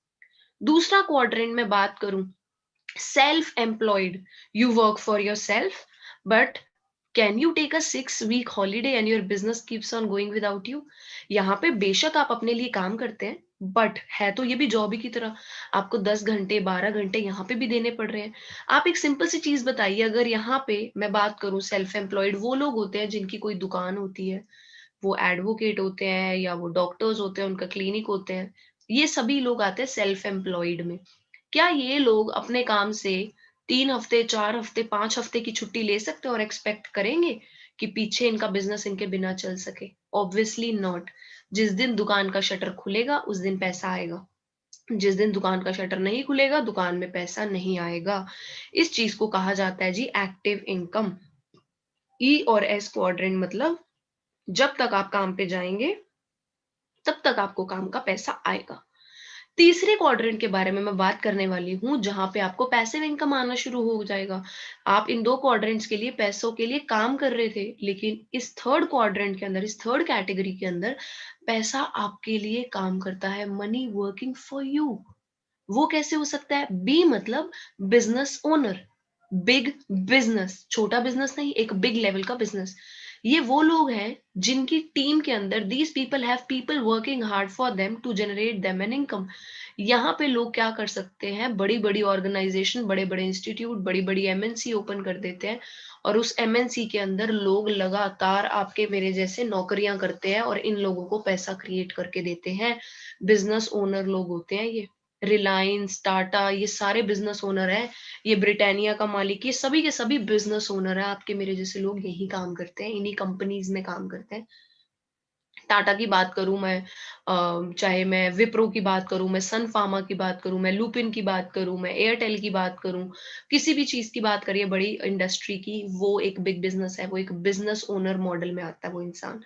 दूसरा क्वाड्रेंट में बात करूं, self-employed, you work for yourself, but can you take a 6 week holiday and your business keeps on going without you? यहाँ पे बेशक आप अपने लिए काम करते हैं, बट है तो ये भी जॉब ही की तरह। आपको 10 घंटे 12 घंटे यहाँ पे भी देने पड़ रहे हैं। आप एक सिंपल सी चीज बताइए, अगर यहाँ पे मैं बात करूं सेल्फ एम्प्लॉयड, वो लोग होते हैं जिनकी कोई दुकान होती है, वो एडवोकेट होते हैं या वो डॉक्टर्स होते हैं, उनका क्लिनिक होते हैं, ये सभी लोग आते हैं सेल्फ एम्प्लॉयड में। क्या ये लोग अपने काम से 3 हफ्ते, 4 हफ्ते, 5 हफ्ते की छुट्टी ले सकते हैं और एक्सपेक्ट करेंगे कि पीछे इनका बिज़नेस इनके बिना चल सके? Obviously not. जिस दिन दुकान का शटर खुलेगा, उस दिन पैसा आएगा। जिस दिन दुकान का शटर नहीं खुलेगा, दुकान में पैसा नहीं आएगा। इस चीज़ को कहा जाता है जी एक्टिव इनकम। ई और एस क्वाड्रेंट मतलब जब तक आप काम पे जाएँगे, तब तक आपको काम का पैसा आएगा। तीसरे क्वाड्रेंट के बारे में मैं बात करने वाली हूँ, जहाँ पे आपको पैसिव इनकम आना शुरू हो जाएगा। आप इन 2 क्वाड्रेंट्स के लिए पैसों के लिए काम कर रहे थे, लेकिन इस थर्ड क्वाड्रेंट के अंदर, इस थर्ड कैटेगरी के अंदर पैसा आपके लिए काम करता है, मनी वर्किंग फॉर यू। वो कैसे हो सकता है? बी मतलब बिजनेस ओनर, बिग बिजनेस, छोटा बिजनेस नहीं, एक बिग लेवल का बिजनेस। ये वो लोग हैं जिनकी टीम के अंदर these people have people working hard for them to generate them an income. यहाँ पे लोग क्या कर सकते हैं, बड़ी बड़ी ऑर्गेनाइजेशन, बड़े बड़े इंस्टीट्यूट, बड़ी बड़ी एमएनसी ओपन कर देते हैं और उस एमएनसी के अंदर लोग लगातार आपके मेरे जैसे नौकरियां करते हैं और इन लोगों को पैसा क्रिएट करके देते हैं। बिजनेस ओनर लोग होते हैं ये। रिलायंस, टाटा, ये सारे बिजनेस ओनर हैं। ये ब्रिटानिया का मालिक, ये सभी के सभी बिजनेस ओनर हैं। आपके मेरे जैसे लोग यही काम करते हैं, इन्हीं कंपनीज में काम करते हैं, टाटा की बात करूँ मैं, चाहे मैं विप्रो की बात करूँ, मैं सन फार्मा की बात करूँ, मैं लुपिन की बात करूँ, मैं एयरटेल की बात करूँ, किसी भी चीज़ की बात करिए बड़ी इंडस्ट्री की, वो एक बिग बिज़नेस है, वो एक बिज़नेस ओनर मॉडल में आता है वो इंसान।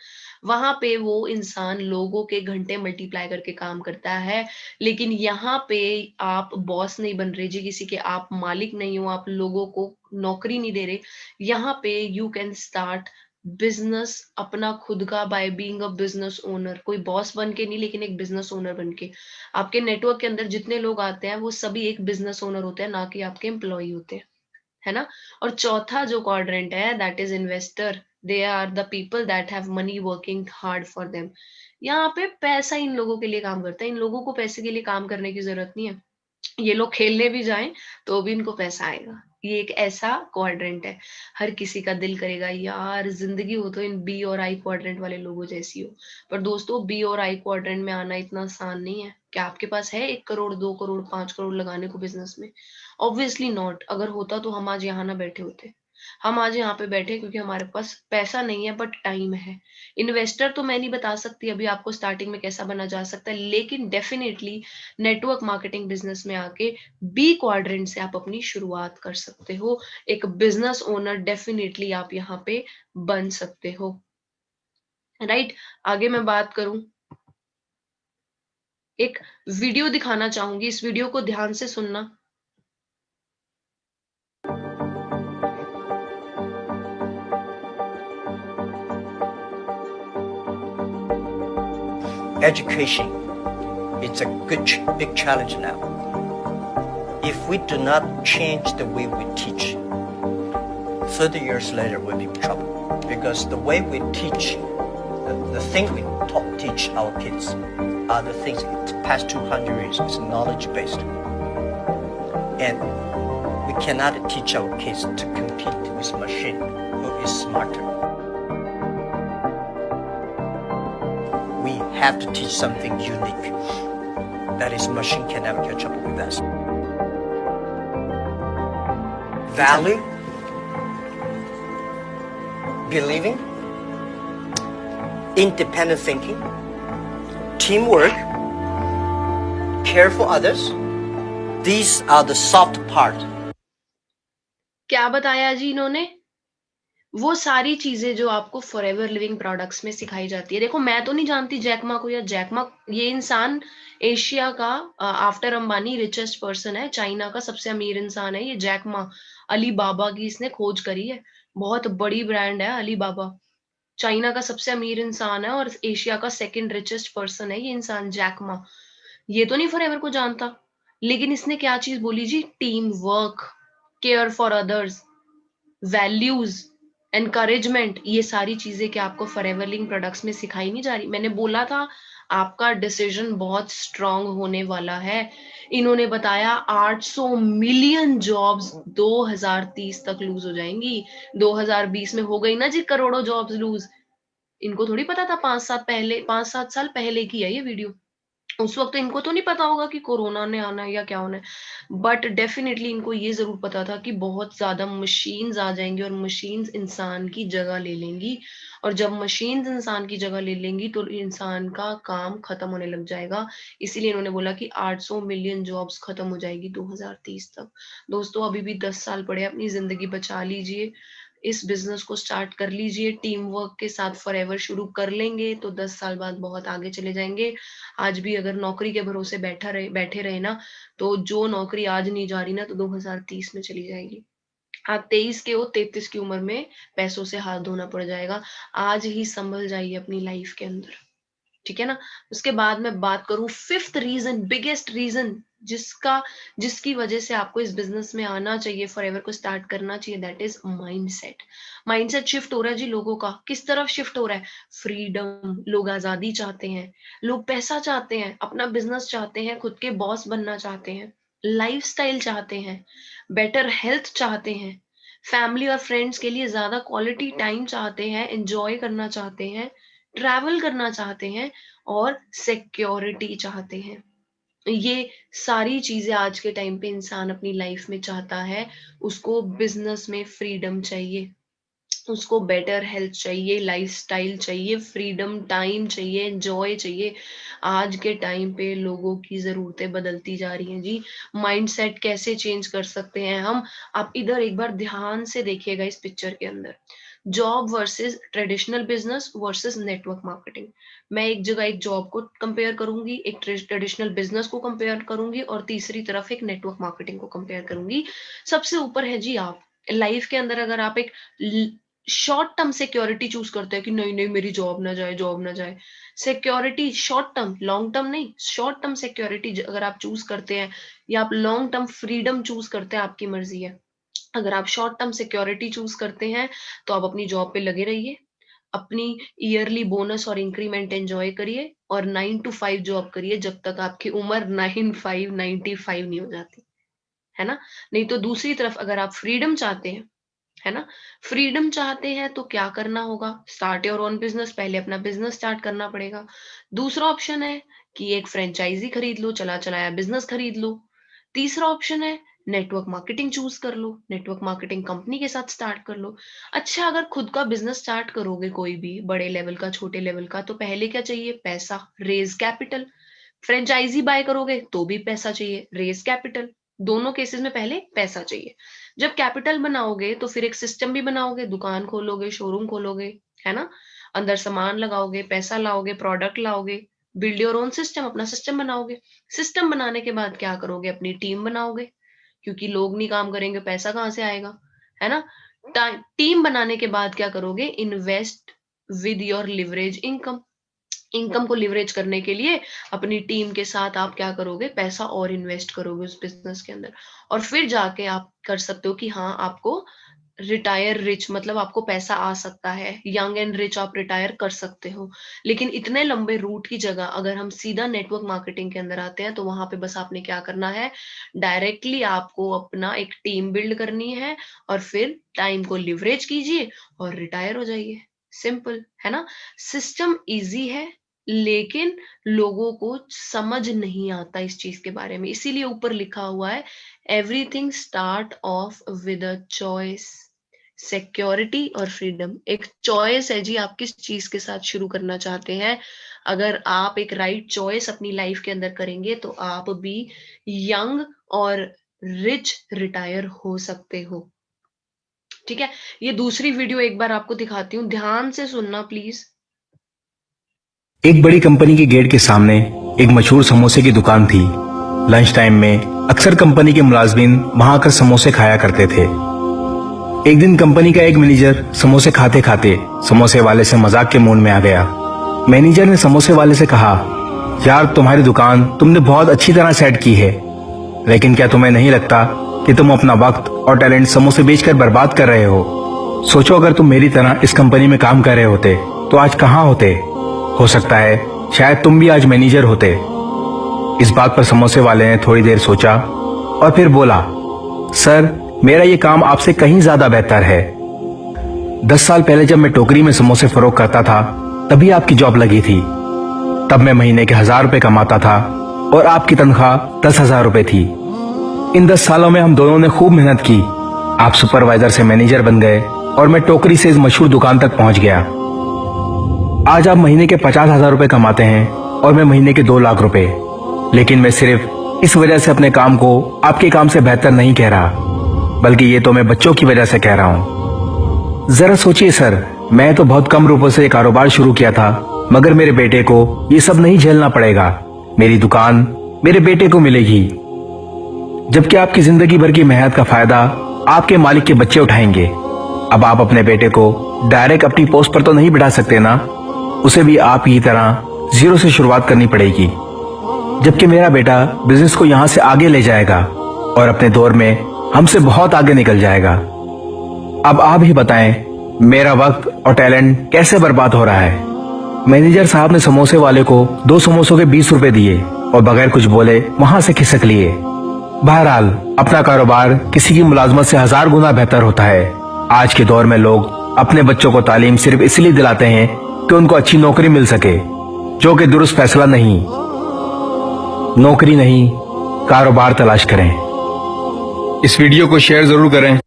वहाँ पे वो इंसान लोगों के घंटे मल्टीप्लाई करके काम करता है, लेकिन यहाँ पे आप बॉस नहीं बन रहे जी किसी के, आप मालिक नहीं हो, आप लोगों को नौकरी नहीं दे रहे। यहाँ पे यू कैन स्टार्ट बिजनेस अपना खुद का by being a business owner, कोई बॉस बन के नहीं लेकिन एक बिजनेस ओनर बन के। आपके नेटवर्क के अंदर जितने लोग आते हैं वो सभी एक बिजनेस ओनर होते हैं, ना कि आपके एम्प्लॉय होते हैं, है ना? और चौथा जो क्वाड्रेंट है that is investor, they are the people that have money working hard for them. यहाँ पे पैसा इन लोगों के लिए काम करता है, इन लोगों को पैसे के लिए काम करने की जरूरत नहीं है। ये लोग खेलने भी जाएं तो भी इनको पैसा आएगा। ये एक ऐसा क्वाड्रेंट है, हर किसी का दिल करेगा यार जिंदगी हो तो इन बी और आई क्वाड्रेंट वाले लोगों जैसी हो। पर दोस्तों बी और आई क्वाड्रेंट में आना इतना आसान नहीं है। क्या आपके पास है 1 करोड़ 2 करोड़ 5 करोड़ लगाने को बिजनेस में? Obviously not. अगर होता तो हम आज यहाँ ना बैठे होते। हम आज यहाँ पे बैठे क्योंकि हमारे पास पैसा नहीं है बट टाइम है। इन्वेस्टर तो मैं नहीं बता सकती अभी आपको स्टार्टिंग में कैसा बना जा सकता है, लेकिन डेफिनेटली नेटवर्क मार्केटिंग बिजनेस में आके बी क्वाड्रेंट से आप अपनी शुरुआत कर सकते हो। एक बिजनेस ओनर डेफिनेटली आप यहाँ पे बन सकते हो, राइट? आगे मैं बात करूं, एक वीडियो दिखाना चाहूंगी, इस वीडियो को ध्यान से सुनना। Education is a big challenge now. If we do not change the way we teach, 30 years later we'll be in trouble. Because the way we teach, the thing we teach our kids are the things the past 200 years is knowledge-based. And we cannot teach our kids to compete with machine who is smarter. We have to teach something unique. That is, machine can never catch up with us. Value, believing, independent thinking, teamwork, care for others. These are the soft part. क्या बताया जी इन्होंने? वो सारी चीजें जो आपको forever living products में सिखाई जाती है। देखो मैं तो नहीं जानती जैक मा को, या जैक मा ये इंसान एशिया का आफ्टर अंबानी रिचेस्ट पर्सन है, चाइना का सबसे अमीर इंसान है ये जैक मा। अली बाबा की इसने खोज करी है, बहुत बड़ी ब्रांड है अली बाबा। चाइना का सबसे अमीर इंसान है और एशिया का सेकंड रिचेस्ट पर्सन है ये इंसान जैक मा। ये तो नहीं फॉरएवर को जानता, लेकिन इसने क्या चीज बोली जी? Team work, care for others, values, encouragement, ये सारी चीजें क्या आपको फॉरएवर लिविंग प्रोडक्ट्स में सिखाई नहीं जा रही? मैंने बोला था आपका डिसीजन बहुत स्ट्रांग होने वाला है। इन्होंने बताया 800 मिलियन जॉब्स 2030 तक लूज हो जाएंगी। 2020 में हो गई ना जी करोड़ों जॉब्स लूज। इनको थोड़ी पता था 5-7 साल पहले की है ये वीडियो। उस वक्त इनको तो नहीं पता होगा कि कोरोना ने आना है या क्या होना है, बट डेफिनेटली इनको ये जरूर पता था कि बहुत ज्यादा मशीन्स आ जाएंगी और मशीन्स इंसान की जगह ले लेंगी। और जब मशीन्स इंसान की जगह ले लेंगी तो इंसान का काम खत्म होने लग जाएगा। इसीलिए इन्होंने बोला कि 800 मिलियन जॉब्स खत्म हो जाएगी 2030 तक। दोस्तों अभी भी 10 साल पड़े, अपनी जिंदगी बचा लीजिए, इस बिजनेस को स्टार्ट कर लीजिए, टीम वर्क के साथ फॉरएवर शुरू कर लेंगे तो 10 साल बाद बहुत आगे चले जाएंगे। आज भी अगर नौकरी के भरोसे बैठे रहे ना, तो जो नौकरी आज नहीं जा रही ना तो 2030 में चली जाएगी। आप 23 के हो, 33 की उम्र में पैसों से हाथ धोना पड़ जाएगा। आज ही संभल जाइए अपनी लाइफ के अंदर, ठीक है ना? उसके बाद मैं बात करूं फिफ्थ रीजन, बिगेस्ट रीजन जिसकी वजह से आपको इस बिजनेस में आना चाहिए, फॉरएवर को स्टार्ट करना चाहिए, that is mindset. Mindset shift हो रहा है जी लोगों का। किस तरफ शिफ्ट हो रहा है? फ्रीडम। लोग आजादी चाहते हैं, लोग पैसा चाहते हैं, अपना बिजनेस चाहते हैं, खुद के बॉस बनना चाहते हैं, लाइफस्टाइल चाहते हैं, बेटर हेल्थ चाहते हैं, फैमिली और फ्रेंड्स के लिए ज्यादा क्वालिटी टाइम चाहते हैं, एंजॉय करना चाहते हैं, ट्रैवल करना चाहते हैं और सिक्योरिटी चाहते हैं। ये सारी चीजें आज के टाइम पे इंसान अपनी लाइफ में चाहता है। उसको बिजनेस में फ्रीडम चाहिए, उसको बेटर हेल्थ चाहिए, लाइफस्टाइल चाहिए, फ्रीडम, टाइम चाहिए, एंजॉय चाहिए। आज के टाइम पे लोगों की ज़रूरतें बदलती जा रही हैं जी। माइंडसेट कैसे चेंज कर सकते हैं हम? आप इधर एक बार ध्यान से देखिएगा इस पिक्चर के अंदर। Job versus traditional business versus network marketing. मैं एक जगह एक जॉब को कंपेयर करूँगी, एक ट्रेडिशनल बिज़नेस को कंपेयर करूँगी और तीसरी तरफ एक नेटवर्क मार्केटिंग को कंपेयर करूँगी। सबसे ऊपर है जी आप। लाइफ के अंदर अगर आप एक शॉर्ट टर्म सिक्योरिटी चूज करते हैं कि नहीं नहीं मेरी जॉब ना जाए, जॉब ना जाए, security short term, long term नहीं, शॉर्ट टर्म सिक्योरिटी अगर आप चूज करते हैं या आप लॉन्ग टर्म फ्रीडम चूज करते हैं, आपकी मर्जी है। अगर आप शॉर्ट टर्म सिक्योरिटी चूज करते हैं तो आप अपनी जॉब पे लगे रहिए, अपनी ईयरली बोनस और इंक्रीमेंट एंजॉय करिए और 9 to 5 जॉब करिए जब तक आपकी उम्र 95 नहीं हो जाती, है ना। नहीं तो दूसरी तरफ अगर आप फ्रीडम चाहते हैं, है ना, फ्रीडम चाहते हैं तो क्या करना होगा? स्टार्ट योर ओन बिजनेस, पहले अपना बिजनेस स्टार्ट करना पड़ेगा। दूसरा ऑप्शन है कि एक फ्रेंचाइजी खरीद लो, चला चलाया बिजनेस खरीद लो। तीसरा ऑप्शन है नेटवर्क मार्केटिंग चूज कर लो, नेटवर्क मार्केटिंग कंपनी के साथ स्टार्ट कर लो। अच्छा, अगर खुद का बिजनेस स्टार्ट करोगे कोई भी बड़े लेवल का, छोटे लेवल का, तो पहले क्या चाहिए? पैसा, रेज कैपिटल। फ्रेंचाइजी बाय करोगे तो भी पैसा चाहिए, रेज कैपिटल। दोनों केसेस में पहले पैसा चाहिए। जब कैपिटल बनाओगे तो फिर एक सिस्टम भी बनाओगे, दुकान खोलोगे, शोरूम खोलोगे, है ना, अंदर सामान लगाओगे, पैसा लाओगे, प्रोडक्ट लाओगे, बिल्ड योर ओन सिस्टम, अपना सिस्टम बनाओगे। सिस्टम बनाने के बाद क्या करोगे? अपनी टीम बनाओगे, क्योंकि लोग नहीं काम करेंगे, पैसा कहाँ से आएगा, है ना। टीम बनाने के बाद क्या करोगे? Invest with your leverage income. Income को लिवरेज करने के लिए अपनी टीम के साथ आप क्या करोगे? पैसा और इन्वेस्ट करोगे उस बिजनेस के अंदर, और फिर जाके आप कर सकते हो कि हाँ, आपको रिटायर रिच, मतलब आपको पैसा आ सकता है, यंग एंड रिच आप रिटायर कर सकते हो। लेकिन इतने लंबे रूट की जगह अगर हम सीधा नेटवर्क मार्केटिंग के अंदर आते हैं तो वहां पे बस आपने क्या करना है? डायरेक्टली आपको अपना एक टीम बिल्ड करनी है और फिर टाइम को लिवरेज कीजिए और रिटायर हो जाइए। सिंपल है ना। सिस्टम इजी है लेकिन लोगों को समझ नहीं आता इस चीज के बारे में, इसीलिए ऊपर लिखा हुआ है everything start of with a choice. Security और फ्रीडम एक चॉइस है जी, आप किस चीज के साथ शुरू करना चाहते हैं। अगर आप एक राइट चॉइस अपनी लाइफ के अंदर करेंगे तो आप भी यंग और रिच रिटायर हो सकते हो। ठीक है, ये दूसरी वीडियो एक बार आपको दिखाती हूँ, ध्यान से सुनना प्लीज। एक बड़ी कंपनी के गेट के सामने एक मशहूर समोसे की दुकान थी। लंच टाइम में अक्सर कंपनी के मुलाजमीन वहां आकर समोसे खाया करते थे। एक दिन कंपनी का एक मैनेजर समोसे खाते खाते समोसे वाले से मजाक के मूड में आ गया। मैनेजर ने समोसे वाले से कहा, यार तुम्हारी दुकान तुमने बहुत अच्छी तरह सेट की है, लेकिन क्या तुम्हें नहीं लगता कि तुम अपना वक्त और टैलेंट समोसे बेचकर बर्बाद कर रहे हो? सोचो अगर तुम मेरी तरह इस कंपनी में काम कर रहे होते तो आज कहाँ होते? हो सकता है शायद तुम भी आज मैनेजर होते। इस बात पर समोसे वाले ने थोड़ी देर सोचा और फिर बोला, सर मेरा ये काम आपसे कहीं ज्यादा बेहतर है। 10 साल पहले जब मैं टोकरी में समोसे फरोख्त करता था तभी आपकी जॉब लगी थी। तब मैं महीने के 1000 रुपए कमाता था और आपकी तनख्वाह 10,000 रुपए थी। इन 10 सालों में हम दोनों ने खूब मेहनत की। आप सुपरवाइजर से मैनेजर बन गए और मैं टोकरी से इस मशहूर दुकान तक पहुंच गया। आज आप महीने के 50,000 रुपए कमाते हैं और मैं महीने के 2 लाख रुपए। लेकिन मैं सिर्फ इस वजह से अपने काम को आपके काम से बेहतर नहीं कह रहा, बल्कि ये तो मैं बच्चों की वजह से कह रहा हूँ। जरा सोचिए सर, मैं तो बहुत कम रुपयों से कारोबार शुरू किया था, मगर मेरे बेटे को ये सब नहीं झेलना पड़ेगा। मेरी दुकान मेरे बेटे को मिलेगी, जबकि आपकी जिंदगी भर की मेहनत का फायदा आपके मालिक के बच्चे उठाएंगे। अब आप अपने बेटे को डायरेक्ट अपनी पोस्ट पर तो नहीं बिठा सकते ना, उसे भी आप ही तरह जीरो से शुरुआत करनी पड़ेगी। जबकि मेरा बेटा बिजनेस को यहाँ से आगे ले जाएगा और अपने दौर में हमसे बहुत आगे निकल जाएगा। अब आप ही बताएं, मेरा वक्त और टैलेंट कैसे बर्बाद हो रहा है। मैनेजर साहब ने समोसे वाले को 2 समोसों के 20 रुपए दिए और बगैर कुछ बोले वहां से खिसक लिए। बहरहाल अपना कारोबार किसी की मुलाजमत से 1000 गुना बेहतर होता है। आज के दौर में लोग अपने बच्चों को तालीम सिर्फ इसलिए दिलाते हैं कि उनको अच्छी नौकरी मिल सके, जो कि दुरुस्त फैसला नहीं। नौकरी नहीं, कारोबार तलाश करें। इस वीडियो को शेयर जरूर करें।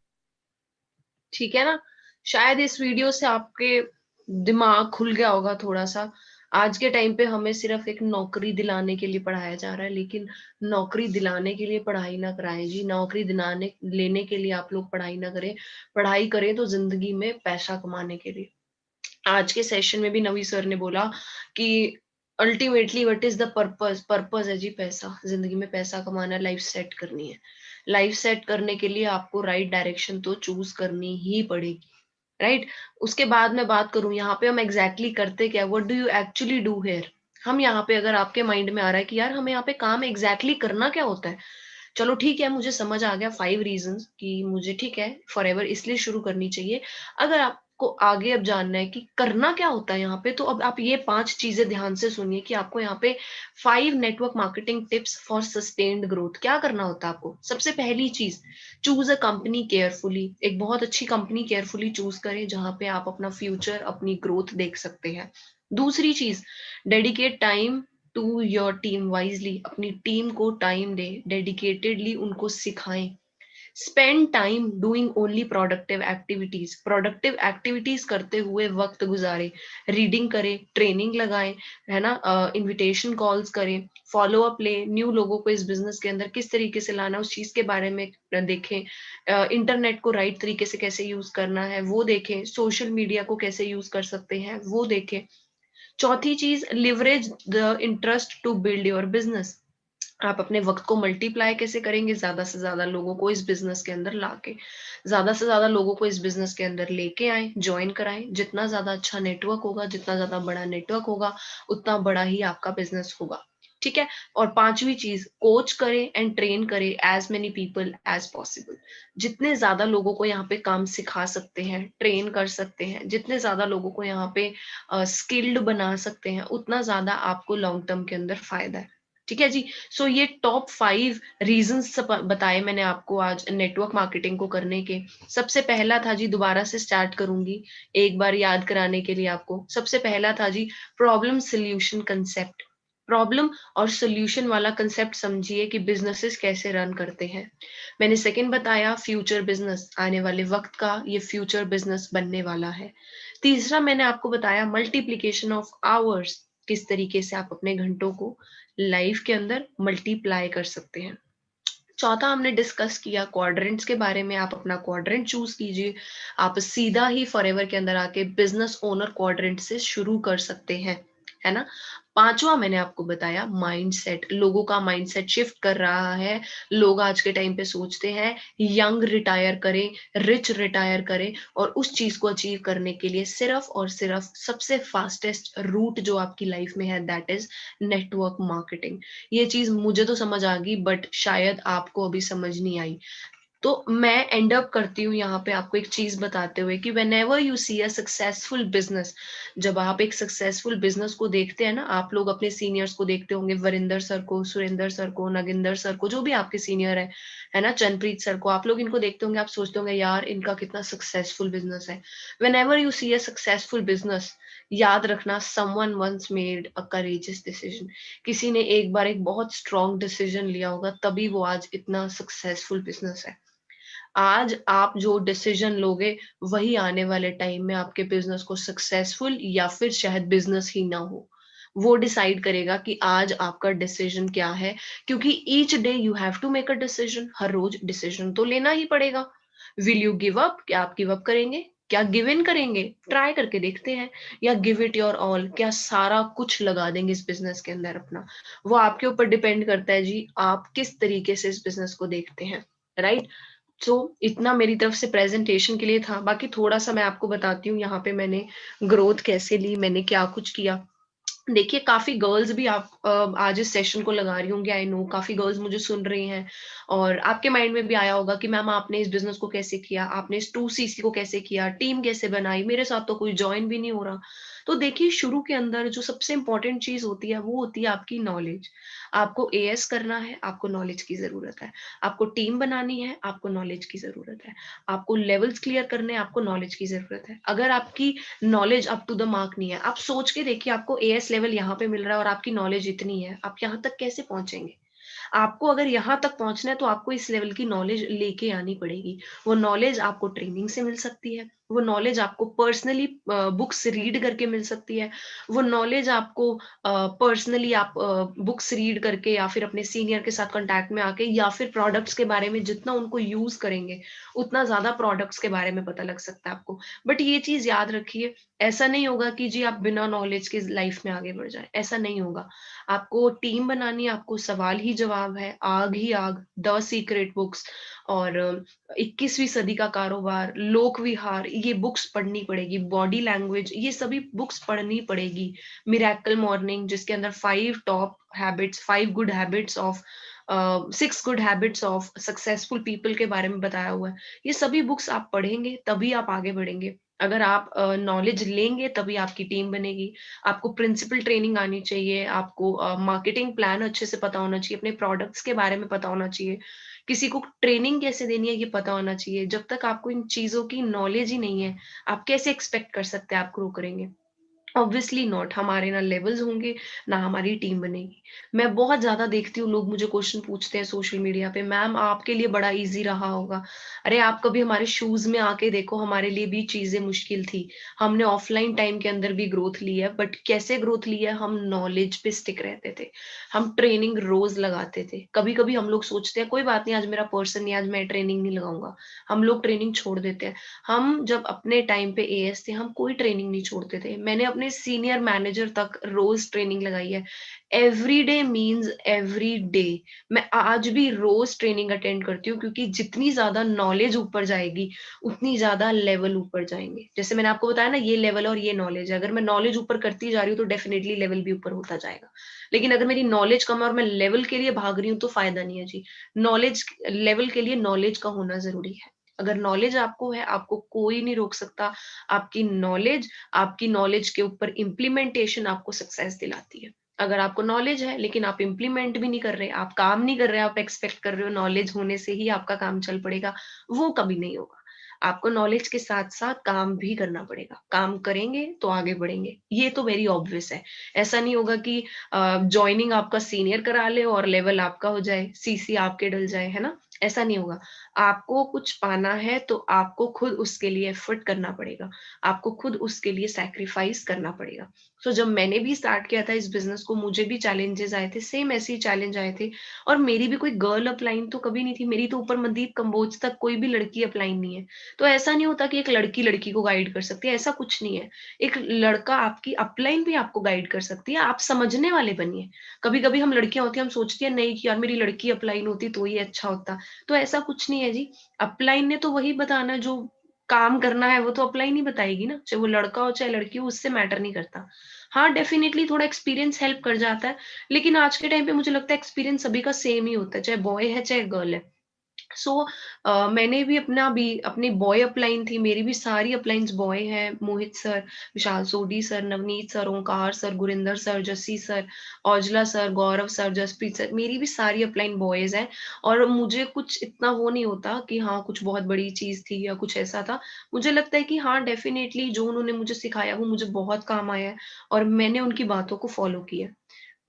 ठीक है ना। शायद इस वीडियो से आपके दिमाग खुल गया होगा थोड़ा-सा। आज के टाइम पे हमें सिर्फ़ एक नौकरी दिलाने के लिए पढ़ाया जा रहा है, लेकिन नौकरी दिलाने के लिए पढ़ाई ना कराएँ जी, नौकरी दिलाने लेने के लिए आप लोग पढ़ाई ना करें। पढ़ाई करें तो ज़िंदगी में पैसा कमाने के लिए। आज के सेशन में भी नवी सर ने बोला कि ultimately what is the purpose? Purpose है जी पैसा, ज़िंदगी में पैसा कमाना है, लाइफ़ सेट करनी है। लाइफ़ सेट करने के लिए आपको राइट डायरेक्शन तो चूज़ करनी ही पड़ेगी। राइट। उसके बाद मैं बात करूं यहाँ पे हम एग्जैक्टली करते क्या, what do you actually do here. हम यहाँ पे अगर आपके माइंड में आ रहा है कि यार हमें यहाँ पे काम एग्जैक्टली करना क्या होता है, चलो ठीक है, मुझे समझ आ गया 5 रीजंस कि मुझे ठीक है फॉरएवर इसलिए शुरू करनी चाहिए। अगर आपको आगे अब जानना है कि करना क्या होता है यहाँ पे, तो अब आप ये 5 चीजें ध्यान से सुनिए कि आपको यहाँ पे 5 network marketing tips for sustained growth क्या करना होता है आपको। सबसे पहली चीज, चूज अ कंपनी केयरफुली। एक बहुत अच्छी कंपनी केयरफुली चूज करें जहां पे आप अपना फ्यूचर, अपनी ग्रोथ देख सकते हैं। दूसरी चीज, dedicate time to your team wisely. अपनी टीम को टाइम दे, डेडिकेटेडली उनको सिखाएं। Spend time doing only productive activities. Productive activities करते हुए वक्त गुजारे। रीडिंग करें, ट्रेनिंग लगाएं, है ना, इनविटेशन कॉल्स करें, फॉलो अप ले, न्यू लोगों को इस बिजनेस के अंदर किस तरीके से लाना उस चीज के बारे में देखें। इंटरनेट को राइट तरीके से कैसे यूज करना है वो देखें। सोशल मीडिया को कैसे यूज कर सकते हैं वो देखें। चौथी चीज, leverage the interest to build your business. आप अपने वक्त को मल्टीप्लाई कैसे करेंगे, ज्यादा से ज्यादा लोगों को इस बिजनेस के अंदर लाके, ज्यादा से ज्यादा लोगों को इस बिजनेस के अंदर लेके आए, ज्वाइन कराएं। जितना ज्यादा अच्छा नेटवर्क होगा, जितना ज्यादा बड़ा नेटवर्क होगा, उतना बड़ा ही आपका बिजनेस होगा। ठीक है। और पांचवी चीज, कोच करें एंड ट्रेन करें as many people as possible. जितने ज्यादा लोगों को यहाँ पे काम सिखा सकते हैं, ट्रेन कर सकते हैं, जितने ज्यादा लोगों को यहाँ पे स्किल्ड बना सकते हैं, उतना ज्यादा आपको लॉन्ग टर्म के अंदर फायदा है। ठीक है जी। सो ये टॉप 5 रीजंस बताए मैंने आपको आज नेटवर्क मार्केटिंग को करने के। सबसे पहला था जी, दोबारा से स्टार्ट करूंगी एक बार याद कराने के लिए आपको। सबसे पहला था जी, प्रॉब्लम सोल्यूशन कंसेप्ट। प्रॉब्लम और सोल्यूशन वाला कंसेप्ट समझिए कि बिजनेसेस कैसे रन करते हैं। मैंने सेकंड बताया फ्यूचर बिजनेस, आने वाले वक्त का ये फ्यूचर बिजनेस बनने वाला है। तीसरा मैंने आपको बताया मल्टीप्लीकेशन ऑफ आवर्स, किस तरीके से आप अपने घंटों को लाइफ के अंदर मल्टीप्लाई कर सकते हैं। चौथा हमने डिस्कस किया क्वाड्रेंट्स के बारे में। आप अपना क्वाड्रेंट चूज कीजिए, आप सीधा ही फॉरएवर के अंदर आके बिजनेस ओनर क्वाड्रेंट से शुरू कर सकते हैं, है ना। पांचवा मैंने आपको बताया माइंडसेट। लोगों का माइंडसेट शिफ्ट कर रहा है। लोग आज के टाइम पे सोचते हैं यंग रिटायर करें, रिच रिटायर करें, और उस चीज को अचीव करने के लिए सिर्फ और सिर्फ सबसे फास्टेस्ट रूट जो आपकी लाइफ में है दैट इज नेटवर्क मार्केटिंग। ये चीज मुझे तो समझ आ गई, बट शायद आपको अभी समझ नहीं आई। तो मैं एंड अप करती हूँ यहाँ पे आपको एक चीज बताते हुए कि whenever you see a successful business, जब आप एक सक्सेसफुल बिजनेस को देखते हैं ना, आप लोग अपने सीनियर्स को देखते होंगे, वरिंदर सर को, सुरेंद्र सर को, नगिंदर सर को, जो भी आपके सीनियर है ना, चंद्रप्रीत सर को, आप लोग इनको देखते होंगे, आप सोचते होंगे यार इनका कितना सक्सेसफुल बिजनेस है। whenever you see a successful business, याद रखना someone once made a courageous decision। किसी ने एक बार एक बहुत स्ट्रॉन्ग डिसीजन लिया होगा, तभी वो आज इतना सक्सेसफुल बिजनेस है। आज आप जो डिसीजन लोगे वही आने वाले टाइम में आपके बिजनेस को सक्सेसफुल या फिर शायद बिजनेस ही ना हो, वो डिसाइड करेगा कि आज आपका डिसीजन क्या है। क्योंकि each day you have to make a decision, हर रोज डिसीजन तो लेना ही पड़ेगा। Will you give up? क्या आप गिव अप करेंगे? क्या गिव इन करेंगे? ट्राई करके देखते हैं। या गिव इट योर ऑल? क्या सारा कुछ लगा देंगे इस बिजनेस के अंदर अपना? वो आपके ऊपर डिपेंड करता है जी, आप किस तरीके से इस बिजनेस को देखते हैं। राइट। सो इतना मेरी तरफ से प्रेजेंटेशन के लिए था। बाकी थोड़ा सा मैं आपको बताती हूँ यहाँ पे मैंने ग्रोथ कैसे ली, मैंने क्या कुछ किया। देखिए काफी गर्ल्स भी आप आज इस सेशन को लगा रही होंगी, आई नो काफी गर्ल्स मुझे सुन रही हैं, और आपके माइंड में भी आया होगा कि मैम आपने इस बिजनेस को कैसे किया, आपने इस 2cc को कैसे किया, टीम कैसे बनाई, मेरे साथ तो कोई ज्वाइन भी नहीं हो रहा। तो देखिए शुरू के अंदर जो सबसे इंपॉर्टेंट चीज होती है वो होती है आपकी नॉलेज। आपको एएस करना है, आपको नॉलेज की जरूरत है। आपको टीम बनानी है, आपको नॉलेज की जरूरत है। आपको लेवल्स क्लियर करने, आपको नॉलेज की जरूरत है। अगर आपकी knowledge up to the mark नहीं है, आप सोच के देखिए आपको एएस लेवल यहाँ पे मिल रहा है और आपकी नॉलेज इतनी है, आप यहाँ तक कैसे पहुंचेंगे। आपको अगर यहाँ तक पहुंचना है तो आपको इस लेवल की नॉलेज लेके आनी पड़ेगी। वो नॉलेज आपको ट्रेनिंग से मिल सकती है, वो नॉलेज आपको पर्सनली बुक्स रीड करके मिल सकती है, वो नॉलेज आपको पर्सनली आप बुक्स रीड करके या फिर अपने सीनियर के साथ कांटेक्ट में आके या फिर प्रोडक्ट्स के बारे में जितना उनको यूज करेंगे उतना ज्यादा प्रोडक्ट्स के बारे में पता लग सकता है आपको। बट ये चीज याद रखिए, ऐसा नहीं होगा कि जी आप बिना नॉलेज के लाइफ में आगे बढ़ जाए, ऐसा नहीं होगा। आपको टीम बनानी है, आपको सवाल ही जवाब है, आग ही आग, द सीक्रेट बुक्स और 21वीं सदी का कारोबार, लोक विहार, ये बुक्स पढ़नी पड़ेगी। बॉडी लैंग्वेज, ये सभी बुक्स पढ़नी पड़ेगी। मिरेकल मॉर्निंग जिसके अंदर 5 top habits, 5 good habits of 6 good habits of successful people के बारे में बताया हुआ है। ये सभी बुक्स आप पढ़ेंगे तभी आप आगे बढ़ेंगे। अगर आप नॉलेज लेंगे तभी आपकी टीम बनेगी। आपको प्रिंसिपल ट्रेनिंग आनी चाहिए, आपको मार्केटिंग प्लान अच्छे से पता होना चाहिए, अपने प्रोडक्ट्स के बारे में पता होना चाहिए, किसी को ट्रेनिंग कैसे देनी है ये पता होना चाहिए। जब तक आपको इन चीजों की नॉलेज ही नहीं है, आप कैसे एक्सपेक्ट कर सकते हैं आप ग्रो करेंगे? Obviously not. हमारे ना लेवल्स होंगे, ना हमारी टीम बनेगी। मैं बहुत ज़्यादा देखती हूँ लोग मुझे क्वेश्चन पूछते हैं सोशल मीडिया पे, मैम आपके लिए बड़ा ईज़ी रहा होगा। अरे आप कभी हमारे शूज़ में आके देखो, हमारे लिए भी चीज़ें मुश्किल थी। हमने ऑफलाइन टाइम के अंदर भी ग्रोथ ली है, बट कैसे ग्रोथ ली है? हम नॉलेज पे स्टिक रहते थे। हम ट्रेनिंग रोज़ लगाते थे। कभी-कभी हम लोग सोचते हैं कोई बात नहीं, आज मेरा पर्सन नहीं है, आज मैं ट्रेनिंग नहीं लगाऊँगा। हम लोग ट्रेनिंग छोड़ देते हैं। हम जब अपने टाइम पे एएस थे, हम कोई ट्रेनिंग नहीं छोड़ते थे। मैंने अपने सीनियर मैनेजर तक रोज ट्रेनिंग लगाई है। Every day means every day. मैं आज भी रोज ट्रेनिंग अटेंड करती हूँ, क्योंकि जितनी ज्यादा नॉलेज ऊपर जाएगी उतनी ज्यादा लेवल ऊपर जाएंगे। जैसे मैंने आपको बताया ना, ये लेवल और ये नॉलेज है। अगर मैं नॉलेज ऊपर करती जा रही हूँ तो डेफिनेटली लेवल भी ऊपर होता जाएगा। लेकिन अगर मेरी नॉलेज कम है और मैं लेवल के लिए भाग रही हूँ तो फायदा नहीं है जी। नॉलेज लेवल के लिए नॉलेज का होना जरूरी है। अगर नॉलेज आपको है, आपको कोई नहीं रोक सकता। आपकी नॉलेज के ऊपर इम्प्लीमेंटेशन आपको सक्सेस दिलाती है। अगर आपको नॉलेज है लेकिन आप इम्प्लीमेंट भी नहीं कर रहे, आप काम नहीं कर रहे, आप एक्सपेक्ट कर रहे हो नॉलेज होने से ही आपका काम चल पड़ेगा, वो कभी नहीं होगा। आपको नॉलेज के साथ साथ काम भी करना पड़ेगा। काम करेंगे तो आगे बढ़ेंगे, ये तो वेरी ऑब्वियस है। ऐसा नहीं होगा कि ज्वाइनिंग आपका सीनियर करा ले और लेवल आपका हो जाए, सीसी आपके डल जाए, है ना? ऐसा नहीं होगा। आपको कुछ पाना है तो आपको खुद उसके लिए एफर्ट करना पड़ेगा, आपको खुद उसके लिए सैक्रिफाइस करना पड़ेगा। तो जब मैंने भी स्टार्ट किया था इस बिजनेस को, मुझे भी चैलेंजेस आए थे, सेम ऐसे ही चैलेंज आए थे। और मेरी भी कोई गर्ल अपलाइन तो कभी नहीं थी, मेरी तो ऊपर मनदीप कंबोज तक कोई भी लड़की अपलाइन नहीं है। तो ऐसा नहीं होता कि एक लड़की लड़की को गाइड कर सकती है, ऐसा कुछ नहीं है। एक लड़का आपकी अपलाइन भी आपको गाइड कर सकती है, आप समझने वाले बनिए। कभी कभी हम लड़कियां होती हैं, हम सोचती हैं नहीं कि यार मेरी लड़की अपलाइन होती तो ये अच्छा होता। तो ऐसा कुछ नहीं है जी। अपलाइन ने तो वही बताना है, जो काम करना है वो तो अपलाइन ही बताएगी ना, चाहे वो लड़का हो चाहे लड़की हो, उससे मैटर नहीं करता। हाँ, डेफिनेटली थोड़ा एक्सपीरियंस हेल्प कर जाता है, लेकिन आज के टाइम पे मुझे लगता है एक्सपीरियंस सभी का सेम ही होता है, चाहे बॉय है चाहे गर्ल है। सो मैंने भी अपनी बॉय अपलाइन थी, मेरी भी सारी अपलाइंस बॉय हैं। Mohit sir, Vishal Sodhi sir, Navneet sir, Onkar sir, Gurinder sir, Jassi sir, Aujla sir, Gaurav sir, Jaspreet sir, मेरी भी सारी अपलाइन बॉयज हैं। और मुझे कुछ इतना वो नहीं होता कि हाँ कुछ बहुत बड़ी चीज थी या कुछ ऐसा था। मुझे लगता है कि हाँ डेफिनेटली जो उन्होंने मुझे सिखाया वो मुझे बहुत काम आया है, और मैंने उनकी बातों को फॉलो किया।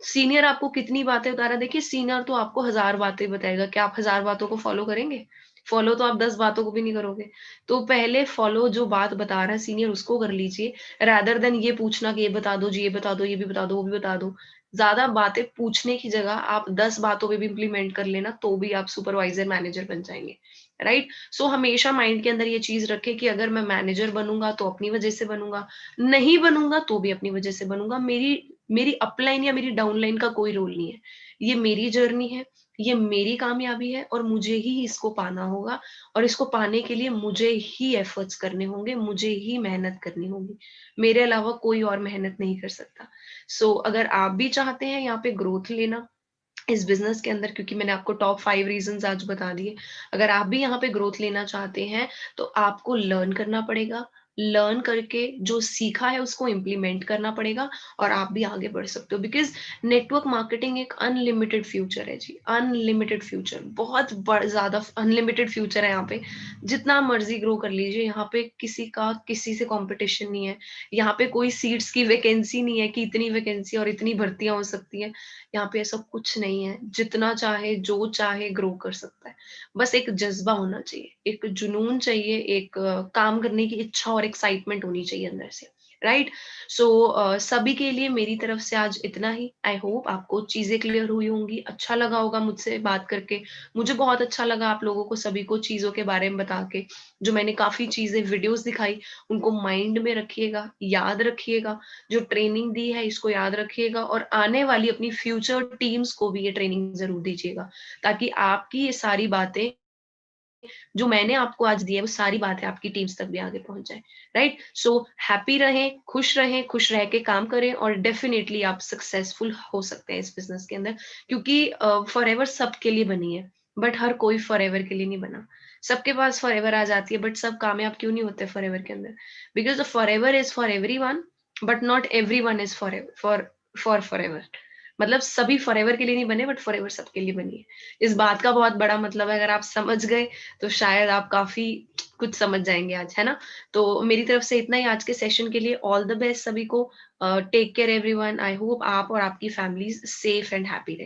सीनियर आपको कितनी बातें बता रहा है, देखिए सीनियर तो आपको 1000 बातें बताएगा, क्या आप 1000 बातों को फॉलो करेंगे? फॉलो तो आप 10 बातों को भी नहीं करोगे। तो पहले फॉलो जो बात बता रहा है सीनियर उसको कर लीजिए, रादर देन ये पूछना कि ये बता दो जी, ये बता दो, ये भी बता दो, वो भी बता दो। ज़्यादा बातें पूछने की जगह आप 10 बातों पे भी इम्प्लीमेंट कर लेना, तो भी आप सुपरवाइज़र मैनेजर बन जाएँगे, राइट? सो हमेशा माइंड के अंदर ये चीज़ रखें कि अगर मैं मैनेजर बनूँगा तो अपनी वजह से बनूँगा, नहीं बनूँगा तो भी अपनी वजह से बनूँगा। मेरी मेरी अपलाइन या मेरी डाउनलाइन का कोई रोल नहीं है। ये मेरी जर्नी है, ये मेरी कामयाबी है और मुझे ही इसको पाना होगा, और इसको पाने के लिए मुझे ही एफर्ट्स करने होंगे, मुझे ही मेहनत करनी होगी। मेरे अलावा कोई और मेहनत नहीं कर सकता। सो अगर आप भी चाहते हैं यहाँ पे ग्रोथ लेना इस बिज़नेस के अंदर, क्योंकि मैंने आपको टॉप 5 रीज़न्स आज बता दिए। अगर आप भी यहाँ पे ग्रोथ लेना चाहते हैं, तो आपको लर्न करना पड़ेगा, लर्न करके जो सीखा है उसको इम्प्लीमेंट करना पड़ेगा और आप भी आगे बढ़ सकते हो, बिकॉज नेटवर्क मार्केटिंग एक अनलिमिटेड फ्यूचर है जी, अनलिमिटेड फ्यूचर, बहुत ज्यादा अनलिमिटेड फ्यूचर है यहाँ पे। जितना मर्जी ग्रो कर लीजिए, यहाँ पे किसी का किसी से कंपटीशन नहीं है, यहाँ पे कोई सीट्स की वैकेंसी नहीं है कि इतनी वैकेंसी और इतनी भर्तियां हो सकती हैं, यहाँ पे ऐसा कुछ नहीं है। जितना चाहे जो चाहे ग्रो कर सकता है, बस एक जज्बा होना चाहिए, एक जुनून चाहिए, एक काम करने की इच्छा और एक्साइटमेंट होनी चाहिए अंदर से, राइट। सो सभी के लिए मेरी तरफ से आज इतना ही। आई होप आपको चीजें क्लियर हुई होंगी, अच्छा लगा होगा मुझसे बात करके। मुझे बहुत अच्छा लगा आप लोगों को सभी को चीजों के बारे में बता के, जो मैंने काफी चीजें वीडियोस दिखाई उनको माइंड में रखिएगा, याद रखिएगा, जो ट्रेनिंग दी है इसको याद रखिएगा, और आने वाली अपनी फ्यूचर टीम्स को भी ये ट्रेनिंग जरूर दीजिएगा, ताकि आपकी ये सारी बातें जो मैंने आपको आज दी है वो सारी बातें आपकी टीम्स तक भी आगे पहुंच जाए, राइट। सो हैप्पी रहें, खुश रह के काम करें, और डेफिनेटली आप सक्सेसफुल हो सकते हैं इस बिजनेस के अंदर, क्योंकि फॉरएवर सबके लिए बनी है, बट हर कोई फॉरएवर के लिए नहीं बना। सबके पास फॉरएवर आ जाती है, बट सब कामयाब क्यों नहीं होते फॉरएवर के अंदर? Because the forever is for everyone, but not everyone is for forever. मतलब सभी फॉरएवर के लिए नहीं बने, बट फॉरएवर सबके लिए बनी है। इस बात का बहुत बड़ा मतलब है, अगर आप समझ गए तो शायद आप काफी कुछ समझ जाएंगे आज, है ना। तो मेरी तरफ से इतना ही आज के सेशन के लिए। ऑल द बेस्ट सभी को। Take care everyone. I hope आप और आपकी फैमिलीज सेफ एंड हैप्पी रहे।